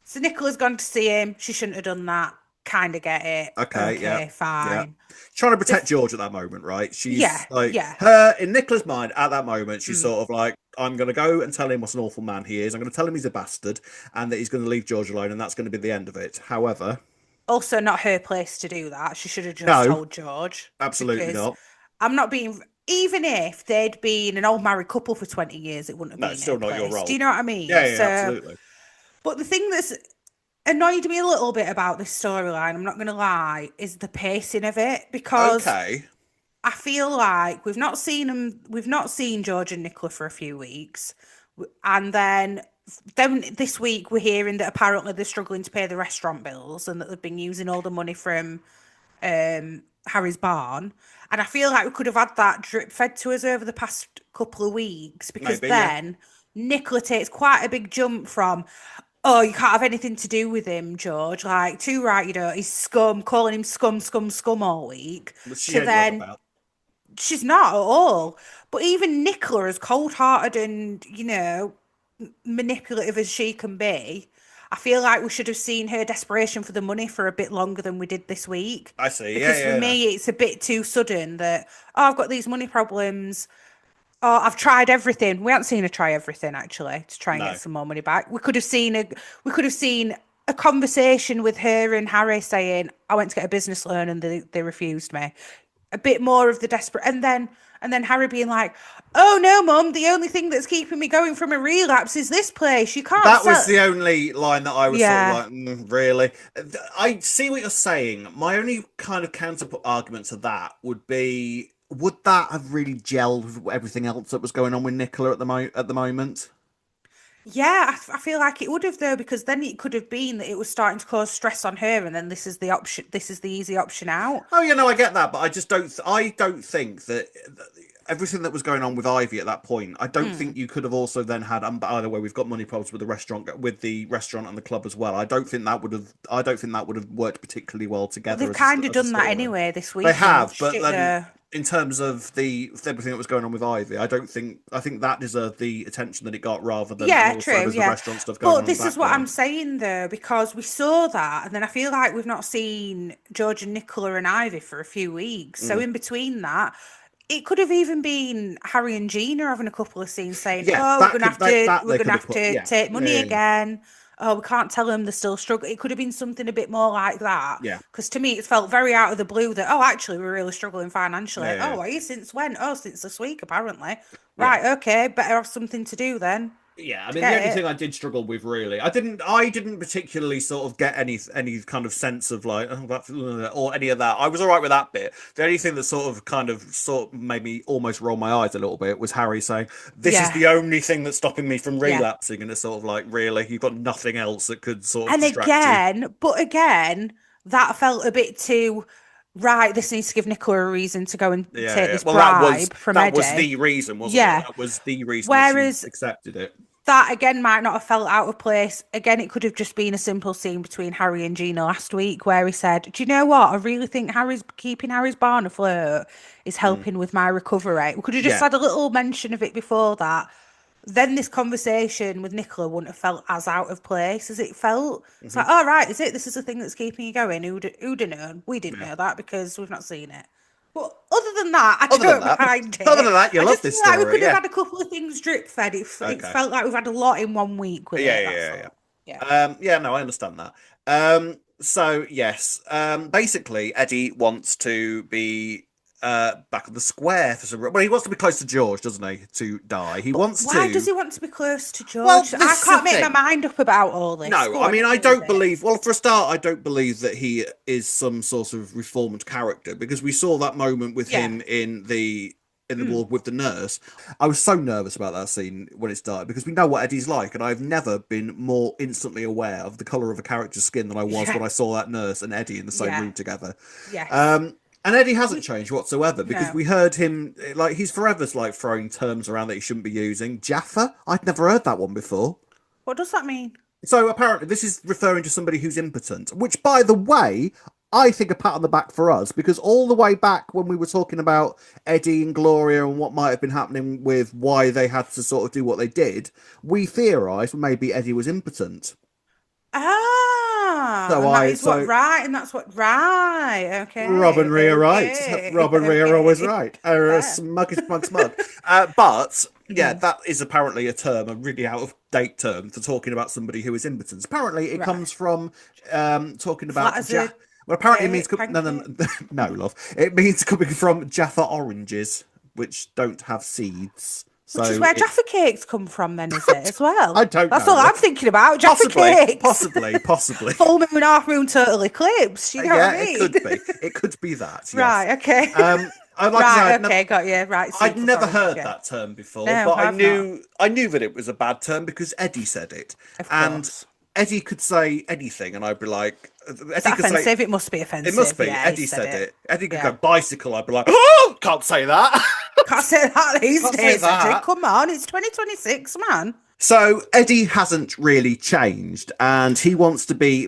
So Nicola's gone to see him. She shouldn't have done that. kind of get it. Okay, fine. Trying to protect George at that moment, right? She's in Nicola's mind at that moment, she's sort of like, I'm going to go and tell him what an awful man he is. I'm going to tell him he's a bastard and that he's going to leave George alone, and that's going to be the end of it. However, also not her place to do that. She should have just told George. Absolutely not. I'm not being... Even if they'd been an old married couple for 20 years, it wouldn't have been it's still not your role. Do you know what I mean? Yeah, absolutely. But the thing that's annoyed me a little bit about this storyline, I'm not going to lie, is the pacing of it. Because I feel like we've not seen George and Nicola for a few weeks. And then this week we're hearing that apparently they're struggling to pay the restaurant bills and that they've been using all the money from Harry's barn. And I feel like we could have had that drip fed to us over the past couple of weeks, because Nicola takes quite a big jump from, oh, you can't have anything to do with him, George. Like, too right, you know, he's scum, calling him scum all week. To then, she's not at all. But even Nicola, as cold-hearted and, you know, manipulative as she can be, I feel like we should have seen her desperation for the money for a bit longer than we did this week. I see, because for me, it's a bit too sudden that, I've got these money problems. Oh, I've tried everything. We haven't seen her try everything, actually, to try and get some more money back. We could have seen a conversation with her and Harry saying, I went to get a business loan and they refused me. A bit more of the desperate, and then Harry being like, oh no, Mum, the only thing that's keeping me going from a relapse is this place. You can't. That was the only line that I was sort of like, really? I see what you're saying. My only kind of counter argument to that would be, would that have really gelled with everything else that was going on with Nicola at the moment? Yeah, I feel like it would have, though, because then it could have been that it was starting to cause stress on her, and then this is the option. This is the easy option out. Oh, I get that, but I just don't. I don't think that everything that was going on with Ivy at that point, I don't think you could have also then had. By the way, we've got money problems with the restaurant and the club as well. I don't think that would have worked particularly well together. They've kind of done that anyway this week. They have, but then, in terms of everything that was going on with Ivy, I think that deserved the attention that it got rather than the restaurant stuff going on. But this is what I'm saying, though, because we saw that, and then I feel like we've not seen George and Nicola and Ivy for a few weeks. So in between that, it could have even been Harry and Gina having a couple of scenes saying, we're going to have to take money again. Oh, we can't tell them they're still struggling. It could have been something a bit more like that. Yeah. Because to me, it felt very out of the blue that, actually, we're really struggling financially. Oh, are you? Since when? Oh, since this week, apparently. Right, okay, better have something to do then. Yeah, I mean, the only thing I did struggle with, really, I didn't particularly sort of get any kind of sense of like, or any of that. I was all right with that bit. The only thing that sort of made me almost roll my eyes a little bit was Harry saying, "This is the only thing that's stopping me from relapsing," and it's sort of like, really, you've got nothing else that could sort of distract you. But again, that felt a bit too. Right, this needs to give Nicola a reason to go and take this bribe from Eddie. That was the reason, wasn't it? That was the reason she accepted it. That, again, might not have felt out of place. Again, it could have just been a simple scene between Harry and Gina last week where he said, do you know what? I really think keeping Harry's barn afloat is helping with my recovery. We could have just had a little mention of it before that. Then this conversation with Nicola wouldn't have felt as out of place as it felt. It's like, right, is it? This is the thing that's keeping you going. Who'd have known? We didn't know that because we've not seen it. But other than that, I don't mind it. Other than that, you love this story. We could have had a couple of things drip fed. It felt like we've had a lot in 1 week with it. No, I understand that. So yes, basically, Eddie wants to be back on the square for some. Well, he wants to be close to George, doesn't he? To die. Why does he want to be close to George? Well, I can't make my mind up about all this. No, I mean, I don't believe. Well, for a start, I don't believe that he is some sort of reformed character, because we saw that moment with him in the ward with the nurse. I was so nervous about that scene when it started, because we know what Eddie's like, and I've never been more instantly aware of the colour of a character's skin than I was when I saw that nurse and Eddie in the same room together. Yeah. And Eddie hasn't changed whatsoever, because we heard him, like, he's forever like throwing terms around that he shouldn't be using. Jaffa? I'd never heard that one before. What does that mean? So apparently this is referring to somebody who's impotent, which, by the way, I think a pat on the back for us, because all the way back when we were talking about Eddie and Gloria and what might have been happening with why they had to sort of do what they did, we theorised maybe Eddie was impotent. Right. Okay. Rob and Rhea right. Rob and Rhea are always right. Smug is smug. But yeah, that is apparently a really out of date term for talking about somebody who is impotent. Apparently, it comes from talking about. Well, apparently it means no, love. It means coming from Jaffa oranges, which don't have seeds. Which is where Jaffa cakes come from, then, is it, as well? I don't know. That's all I'm thinking about, Jaffa cakes. Possibly. Full moon, half moon, total eclipse. You know what I mean? It could be. It could be that, yes. Right, okay. Got you. Right, I'd never heard that term before, but I knew that it was a bad term because Eddie said it. Of course. Eddie could say anything, and I'd be like, offensive? It must be offensive. It must be. Yeah, Eddie said it. Eddie could go bicycle. I'd be like, oh, can't say that. Can't say that these days, Eddie. Come on, it's 2026, man. So Eddie hasn't really changed, and he wants to be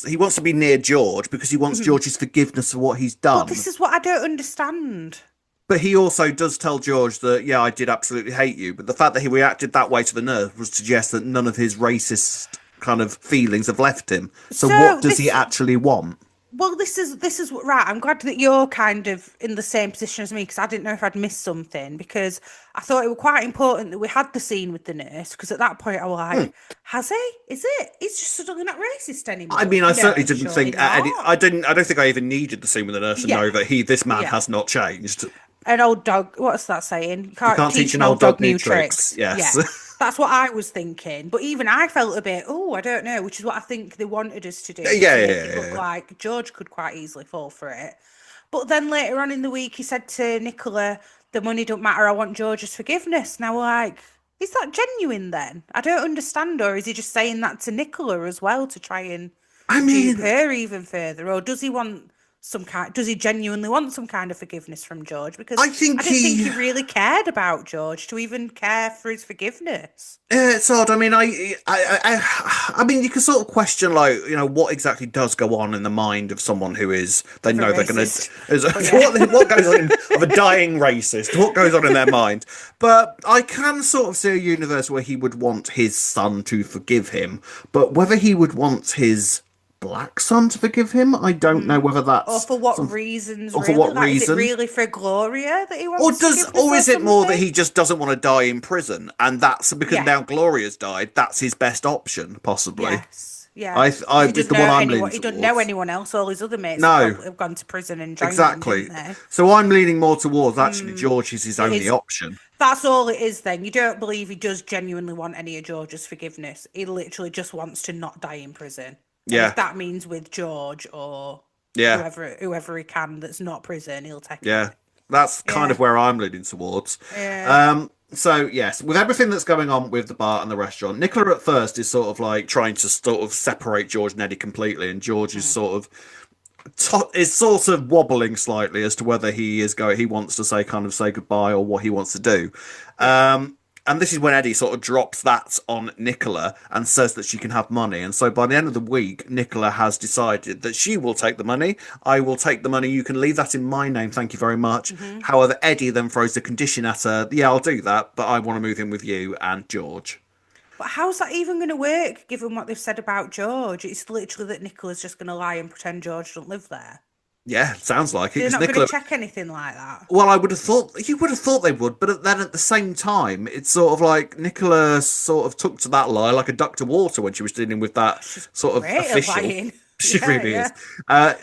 he wants to be near George because he wants George's forgiveness for what he's done. But this is what I don't understand. But he also does tell George that, yeah, I did absolutely hate you. But the fact that he reacted that way to the nurse would suggest that none of his racist kind of feelings have left him. So what does he actually want? Well, this is right. I'm glad that you're kind of in the same position as me, because I didn't know if I'd missed something, because I thought it was quite important that we had the scene with the nurse, because at that point I was like, has he? Is it? He's just suddenly not racist anymore. I mean, I certainly didn't think Eddie, I don't think I even needed the scene with the nurse to know that this man has not changed. An old dog, what's that saying? You can't teach an old dog new tricks. Yes. Yeah. That's what I was thinking. But even I felt a bit, I don't know, which is what I think they wanted us to do. Yeah. Look like George could quite easily fall for it. But then later on in the week, he said to Nicola, the money don't matter, I want George's forgiveness. Now we're like, is that genuine then? I don't understand. Or is he just saying that to Nicola as well to try and dupe her even further? Or does he want does he genuinely want some kind of forgiveness from George? Because I didn't think he really cared about George to even care for his forgiveness. It's odd. I mean, I mean, you can sort of question, like, what exactly does go on in the mind of someone who they know they're going to. What goes on of a dying racist? What goes on in their mind? But I can sort of see a universe where he would want his son to forgive him, but whether he would want his black son to forgive him, I don't know whether that's or for what reasons. Or for what reason? Is it really for Gloria that he wants? Or is it more that he just doesn't want to die in prison, and that's because now Gloria's died, that's his best option, possibly. Yes. Yeah. I it's the one I'm leaning towards. He doesn't know anyone else. All his other mates have gone to prison and drowned. Exactly. So I'm leaning more towards actually George is his only option. That's all it is then. You don't believe he does genuinely want any of George's forgiveness. He literally just wants to not die in prison. Yeah. If that means with George or whoever he can that's not prison, he'll take it. Yeah. That's kind of where I'm leaning towards. Yeah. So, yes, with everything that's going on with the bar and the restaurant, Nicola at first is sort of like trying to sort of separate George and Eddie completely, and George is sort of wobbling slightly as to whether he wants to say goodbye or what he wants to do. And this is when Eddie sort of drops that on Nicola and says that she can have money. And so by the end of the week, Nicola has decided that she will take the money. I will take the money. You can leave that in my name. Thank you very much. Mm-hmm. However, Eddie then throws the condition at her. Yeah, I'll do that, but I want to move in with you and George. But how's that even going to work, given what they've said about George? It's literally that Nicola's just going to lie and pretend George don't live there. Yeah, sounds like it. They're not going to check anything like that. Well, you would have thought they would, but then at the same time, it's sort of like Nicola sort of took to that lie like a duck to water when she was dealing with that sort of official. She really is.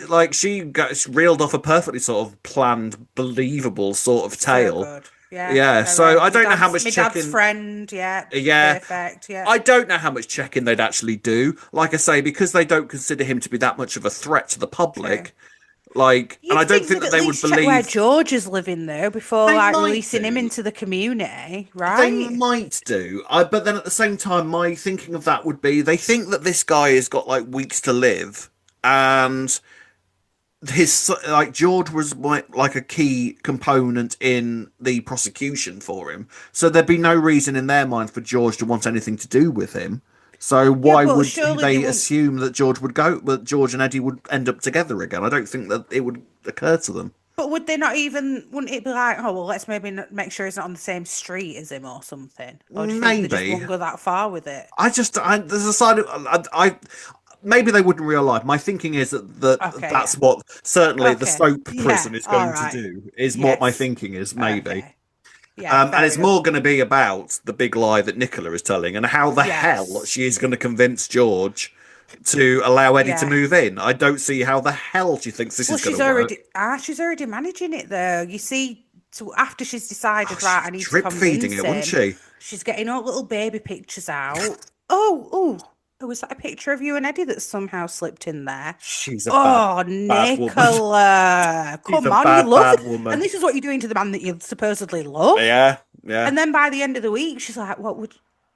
Like she reeled off a perfectly sort of planned, believable sort of tale. So yeah. So I don't know how much checking. My dad's friend, perfect. Yeah. I don't know how much checking they'd actually do. Like I say, because they don't consider him to be that much of a threat to the public. True. And I don't think that they would believe where George is living though before releasing him into the community, right? They might do, but then at the same time, my thinking of that would be they think that this guy has got weeks to live, and his George was a key component in the prosecution for him, so there'd be no reason in their mind for George to want anything to do with him. So why would they assume that George and Eddie would end up together again? I don't think that it would occur to them. But would they not even? Wouldn't it be like, let's maybe make sure he's not on the same street as him or something? Or do you think they just won't go that far with it? There's a side of maybe they wouldn't in real life. My thinking is that's what certainly the soap prison is going to do. Is what my thinking is, maybe. Okay. Yeah, and it's more going to be about the big lie that Nicola is telling and how the hell she is going to convince George to allow Eddie to move in. I don't see how the hell she thinks this is going to work. She's already managing it, though. You see, so after she's decided, right, I need to convince feeding it, wouldn't she? She's getting all little baby pictures out. Was that a picture of you and Eddie that somehow slipped in there? She's a bad Nicola. Come on, you love it. And this is what you're doing to the man that you supposedly love. Yeah. And then by the end of the week, she's like,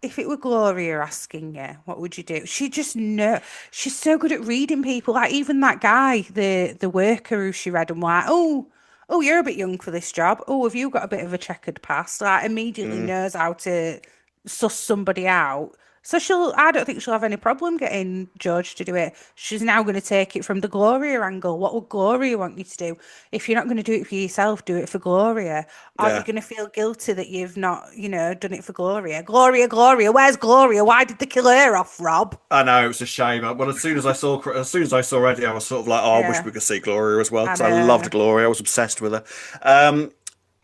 if it were Gloria asking you, what would you do? She just knows. She's so good at reading people. Like even that guy, the worker who she read, and like, oh, you're a bit young for this job. Oh, have you got a bit of a checkered past? Like immediately knows how to suss somebody out. So I don't think she'll have any problem getting George to do it. She's now going to take it from the Gloria angle. What would Gloria want you to do? If you're not going to do it for yourself, do it for Gloria. Aren't you going to feel guilty that you've not, done it for Gloria? Gloria, where's Gloria? Why did they kill her off, Rob? I know, it was a shame. Well, as soon as I saw Eddie, I was sort of like, I wish we could see Gloria as well, because I loved Gloria. I was obsessed with her.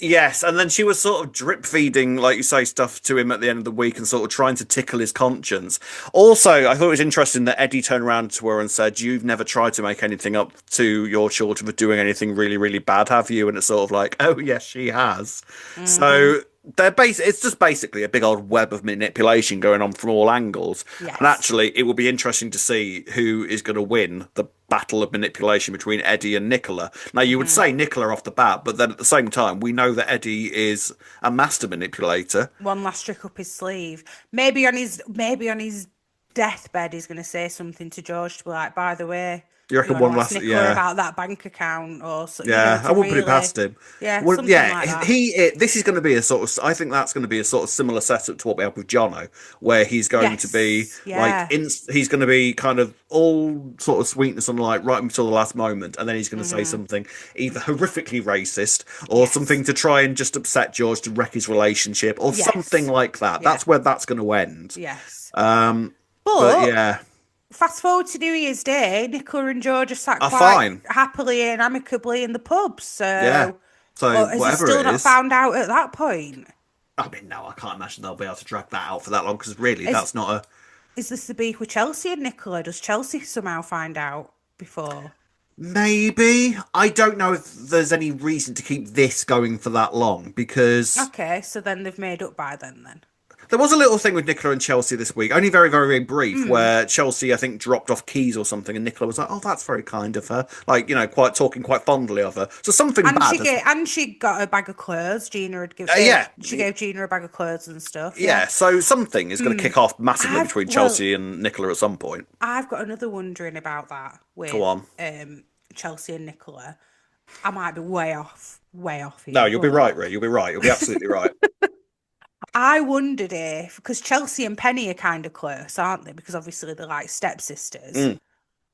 Yes, and then she was sort of drip feeding, like you say, stuff to him at the end of the week and sort of trying to tickle his conscience. Also, I thought it was interesting that Eddie turned around to her and said, "You've never tried to make anything up to your children for doing anything really, really bad, have you?" And it's sort of like, oh, yes, she has. Mm-hmm. So it's just basically a big old web of manipulation going on from all angles. Yes. And actually, it will be interesting to see who is going to win the battle of manipulation between Eddie and Nicola. Now, you would say Nicola off the bat, but then at the same time, we know that Eddie is a master manipulator. One last trick up his sleeve. Maybe on his deathbed, he's going to say something to George to be like, by the way, you reckon one last Nicola about that bank account or something? Yeah, I wouldn't put it past him. Yeah, well, like that. This is going to be a sort of. I think that's going to be a sort of similar setup to what we have with Jono, where he's going to be he's going to be kind of all sort of sweetness and light right until the last moment, and then he's going to say something either horrifically racist or something to try and just upset George to wreck his relationship or something like that. Yeah. That's where that's going to end. Yes. But yeah. Fast forward to New Year's Day, Nicola and George are sat quite happily and amicably in the pub. So has he still not found out at that point? I mean, no, I can't imagine they'll be able to drag that out for that long because really, that's not a. Is this the beef with Chelsea and Nicola? Does Chelsea somehow find out before? Maybe. I don't know if there's any reason to keep this going for that long because. Okay, so then they've made up by then. There was a little thing with Nicola and Chelsea this week, only very, very, very brief, where Chelsea, I think, dropped off keys or something, and Nicola was like, "Oh, that's very kind of her," like talking quite fondly of her. So something bad. And she got a bag of clothes. Gina had given. She gave Gina a bag of clothes and stuff. Yeah. So something is going to kick off massively between Chelsea and Nicola at some point. I've got another wondering about that with Chelsea and Nicola. I might be way off here. No, you'll be right, Ray. You'll be right. You'll be absolutely right. I wondered because Chelsea and Penny are kind of close, aren't they? Because obviously they're like stepsisters.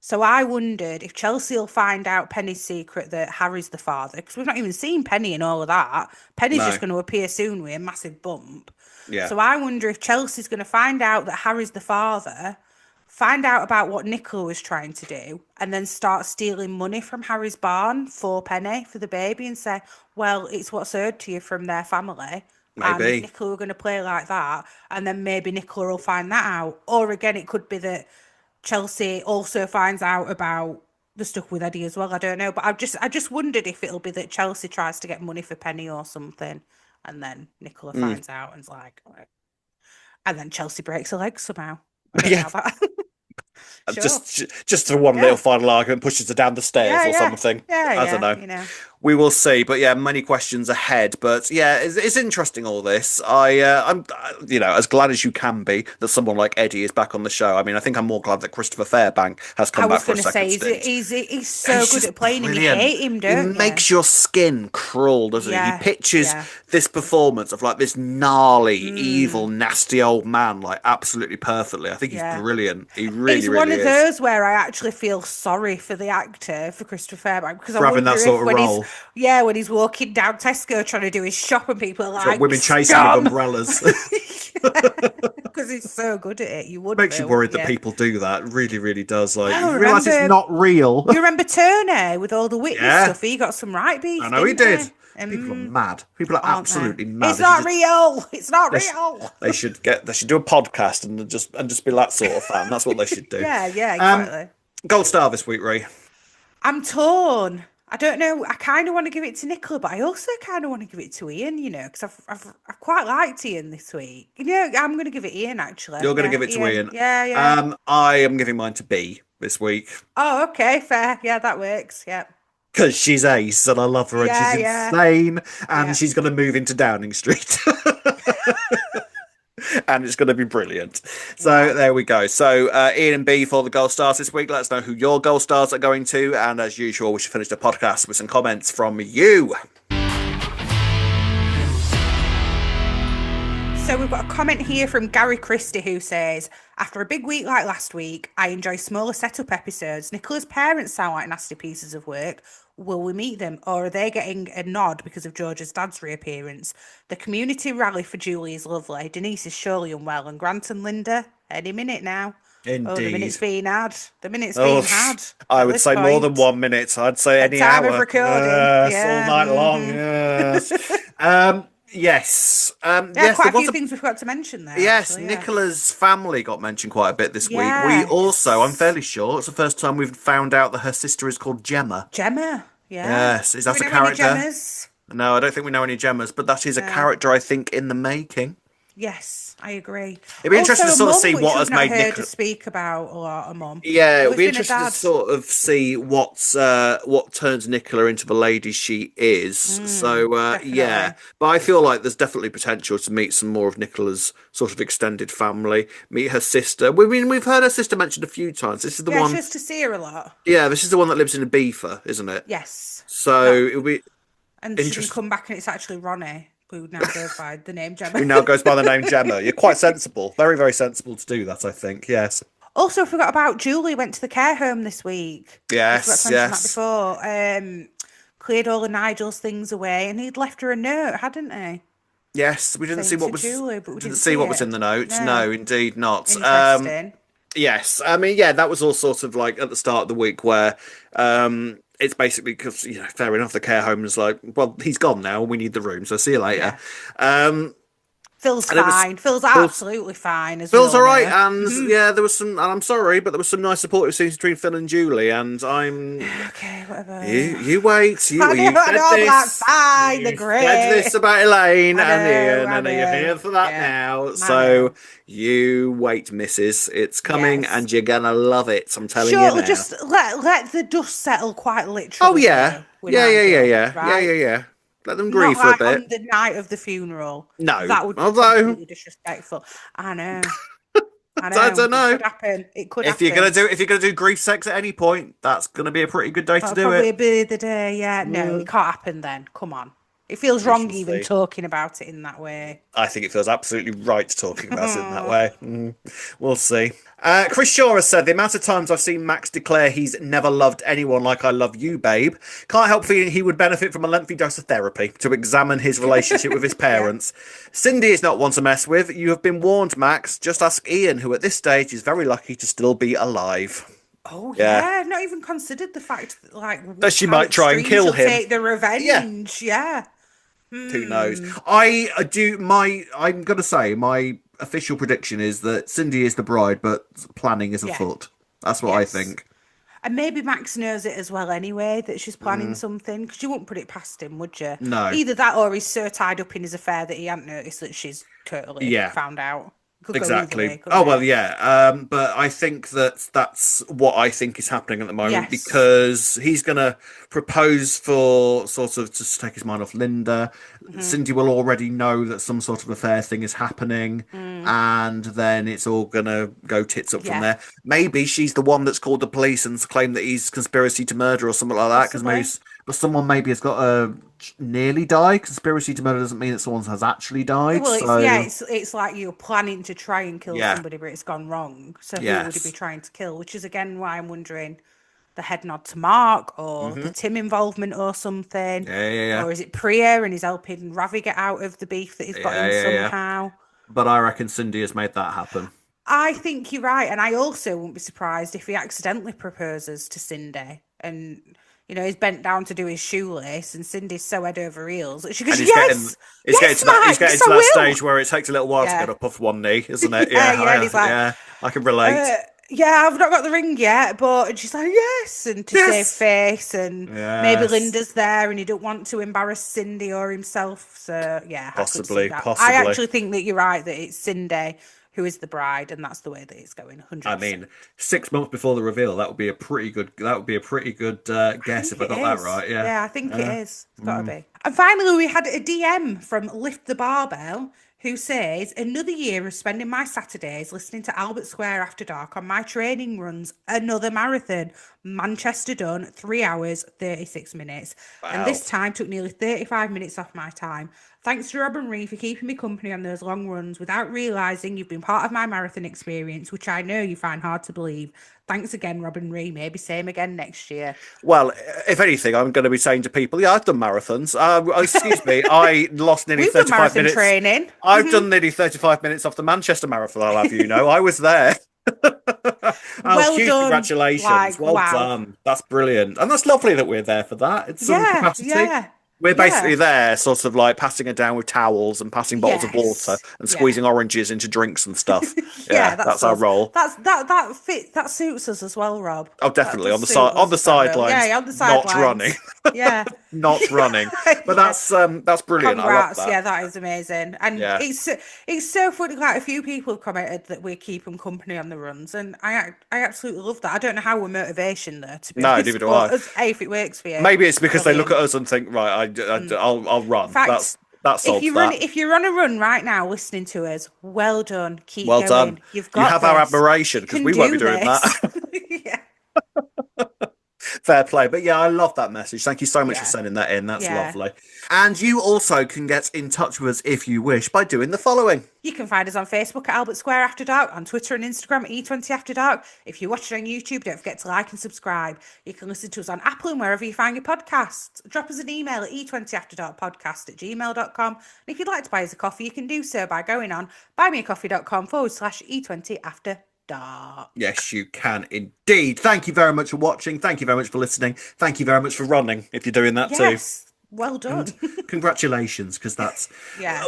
So I wondered if Chelsea will find out Penny's secret that Harry's the father, because we've not even seen Penny and all of that. Penny's just going to appear soon with a massive bump. Yeah. So I wonder if Chelsea's going to find out that Harry's the father, find out about what Nicola was trying to do, and then start stealing money from Harry's barn for Penny, for the baby, and say, well, it's what's owed to you from their family. Maybe. And Nicola were going to play like that, and then maybe Nicola will find that out. Or again, it could be that Chelsea also finds out about the stuff with Eddie as well. I don't know, but I just wondered if it'll be that Chelsea tries to get money for Penny or something, and then Nicola finds out and's like, right. And then Chelsea breaks her leg somehow. Yeah. Sure. Just the one little final argument pushes her down the stairs or something. I don't know. We will see, but many questions ahead. But it's interesting all this. I'm as glad as you can be that someone like Eddie is back on the show. I mean, I think I'm more glad that Christopher Fairbank has come back for a second stint. He's so good at playing him. You hate him, don't you? He makes your skin crawl, doesn't he? He pitches this performance of like this gnarly, evil, nasty old man like absolutely perfectly. I think he's brilliant. He really is. It's one of those where I actually feel sorry for the actor, for Christopher Fairbank, because for having that sort of role. When he's walking down Tesco trying to do his shop and people are like, women chasing with umbrellas. because he's so good at it. You would makes you worried that people do that. Really, really does. Like, you realise it's not real. You remember Turner with all the witness stuff? He got some right beef. I know he did. People are mad. People are absolutely mad. It's not real. It's not real. They should do a podcast and just be that sort of fan. That's what they should do. Yeah, exactly. Gold star this week, Ray. I'm torn. I don't know. I kind of want to give it to Nicola, but I also kind of want to give it to Ian. Because I've quite liked Ian this week. I'm going to give it Ian actually. You're going to give it to Ian. Yeah. I am giving mine to B this week. Oh, okay, fair. Yeah, that works. Yeah. Because she's ace and I love her and she's insane and she's going to move into Downing Street. And it's going to be brilliant. So there we go. So Ian and B for the gold stars this week. Let us know who your gold stars are going to. And as usual, we should finish the podcast with some comments from you. So we've got a comment here from Gary Christie who says, after a big week like last week, I enjoy smaller setup episodes. Nicola's parents sound like nasty pieces of work. Will we meet them, or are they getting a nod because of George's dad's reappearance? The community rally for Julie is lovely. Denise is surely unwell, and Grant and Linda, any minute now. Indeed. Oh, the minute's being had. Being had. I would say more than 1 minute. I'd say any time hour. Of recording. Yes, all night long. Yes. Yes. Quite a few things we forgot to mention there. Yes, actually, Nicola's family got mentioned quite a bit this week. We also, I'm fairly sure, it's the first time we've found out that her sister is called Gemma. Gemma, yeah. Yes, is that a character? No, I don't think we know any Gemmas, but that is a character, I think, in the making. Yes, I agree. It'd be interesting to sort of see what has made Nicola to speak about a lot of mum. Yeah, it'd be interesting to sort of see what turns Nicola into the lady she is. So but I feel like there's definitely potential to meet some more of Nicola's sort of extended family, meet her sister. We've heard her sister mentioned a few times. This is the one. She has to see her a lot. Yeah, this is the one that lives in a beefer, isn't it? Yes. So it'll be and she can come back and it's actually Ronnie. Who now goes by the name Gemma. Who now goes by the name Gemma. You're quite sensible. Very, very sensible to do that, I think. Yes. Also, I forgot about Julie. Went to the care home this week. Yes, I forgot to mention that before. Cleared all of Nigel's things away, and he'd left her a note, hadn't he? Yes, we didn't see what was. Julie, but we didn't see what was in the notes. No, indeed not. Interesting. Yes, I mean, that was all sort of like at the start of the week where it's basically because, fair enough, the care home is like, well, he's gone now, we need the room, so see you later. Yeah. Phil's fine. Phil's absolutely fine. Phil's all right, and there was some, and I'm sorry, but there was some nice supportive scenes between Phil and Julie, and I'm okay. Whatever. You wait. You fine. They're great. Said this about Elaine and Ian, and you're here for that now. So you wait, Mrs. It's coming, and you're gonna love it. I'm telling you now. Just let the dust settle, quite literally. Oh yeah. Yeah. Let them grieve for a bit. On the night of the funeral. No. That would be completely disrespectful. I know. I don't know. It could happen. If you're gonna do grief sex at any point, that's gonna be a pretty good day to do it. Probably be the day, yeah. No, it can't happen then. Come on. It feels wrong even talking about it in that way. I think it feels absolutely right talking about it in that way. We'll see. Chris Shaw has said, the amount of times I've seen Max declare he's never loved anyone like I love you, babe. Can't help feeling he would benefit from a lengthy dose of therapy to examine his relationship with his parents. Cindy is not one to mess with. You have been warned, Max. Just ask Ian, who at this stage is very lucky to still be alive. Oh, yeah. I've not even considered the fact that she might try and kill him. Take the revenge. Yeah. Who knows? I'm going to say my official prediction is that Cindy is the bride, but planning is afoot. That's what I think. And maybe Max knows it as well anyway, that she's planning something, because you wouldn't put it past him, would you? No. Either that or he's so tied up in his affair that he hadn't noticed that she's totally found out. Exactly. But I think that's what I think is happening at the moment, because he's going to propose for sort of just to take his mind off Linda. Cindy will already know that some sort of affair thing is happening, and then it's all going to go tits up from there. Maybe she's the one that's called the police and claimed that he's conspiracy to murder or something like that, because someone maybe has got a nearly die. Conspiracy to murder doesn't mean that someone has actually died. Well, it's like you're planning to try and kill somebody, but it's gone wrong. So who would he be trying to kill? Which is again why I'm wondering the head nod to Mark or the Tim involvement or something. Or is it Priya and he's helping Ravi get out of the beef that he's got in somehow? But I reckon Cindy has made that happen. I think you're right, and I also wouldn't be surprised if he accidentally proposes to Cindy, and he's bent down to do his shoelace, and Cindy's so head over heels. She goes, "Yes, he's getting to that stage where it takes a little while to get up off one knee, isn't it? And he's like, I can relate. I've not got the ring yet, and she's like, yes, and to save face, and maybe Linda's there, and he don't want to embarrass Cindy or himself, so possibly. I actually think that you're right, that it's Cindy who is the bride, and that's the way that it's going. 100%. I mean, 6 months before the reveal, that would be a pretty good guess if I got that right. I think it is. It's got to be. And finally, we had a DM from Lift the Barbell, who says, another year of spending my Saturdays listening to Albert Square After Dark on my training runs, another marathon. Manchester done, 3 hours, 36 minutes. Wow. And this time took nearly 35 minutes off my time. Thanks to Rob and Ree for keeping me company on those long runs without realising you've been part of my marathon experience, which I know you find hard to believe. Thanks again, Rob and Ree. Maybe same again next year. Well, if anything, I'm going to be saying to people, I've done marathons. Excuse me, I lost nearly 35 minutes. Training. I've done nearly 35 minutes off the Manchester Marathon, I'll have you know. I was there. Huge done. Congratulations. Well done. That's brilliant. And that's lovely that we're there for that. It's some capacity. Yeah. We're basically there, sort of like passing it down with towels and passing bottles of water and squeezing oranges into drinks and stuff. That's our role. That suits us as well, Rob. Oh, definitely on the sidelines. Yeah, on the sidelines. Not running. Yeah, not running. But that's brilliant. Congrats. I love that. Yeah, that is amazing. And it's so funny. Quite a few people have commented that we keep them company on the runs, and I absolutely love that. I don't know how we're motivation there to be honest. Neither do I. If it works for you, maybe it's because they look at us and think, right, I'll run. In fact, that's if you're on a run right now listening to us, well done. Keep going. Done. You have our admiration because we won't be doing that. Fair play. But I love that message. Thank you so much for sending that in. That's lovely. And you also can get in touch with us if you wish by doing the following. You can find us on Facebook at Albert Square After Dark, on Twitter and Instagram at E20 After Dark. If you watch it on YouTube, don't forget to like and subscribe. You can listen to us on Apple and wherever you find your podcasts. Drop us an email at e20afterdarkpodcast@gmail.com. And if you'd like to buy us a coffee, you can do so by going on buymeacoffee.com/E20 After Dark. Yes, you can indeed. Thank you very much for watching. Thank you very much for listening. Thank you very much for running, if you're doing that too. Well done. Congratulations, because that's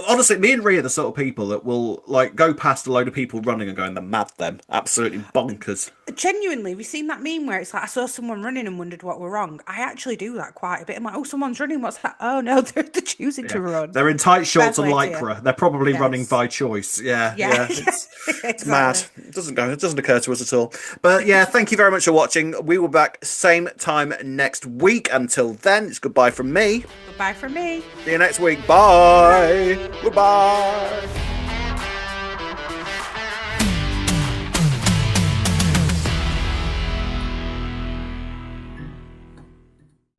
honestly, me and Rhea are the sort of people that will like go past a load of people running and going, they're mad them. Absolutely bonkers. Genuinely, we've seen that meme where it's like, I saw someone running and wondered what were wrong. I actually do that quite a bit. I'm like, oh, someone's running, what's that? Oh no, they're choosing to run. They're in tight shorts and lycra. They're probably running by choice. It's mad. It doesn't occur to us at all. But thank you very much for watching. We will be back same time next week. Until then, it's goodbye from me. Goodbye from me. See you next week. Bye. Goodbye.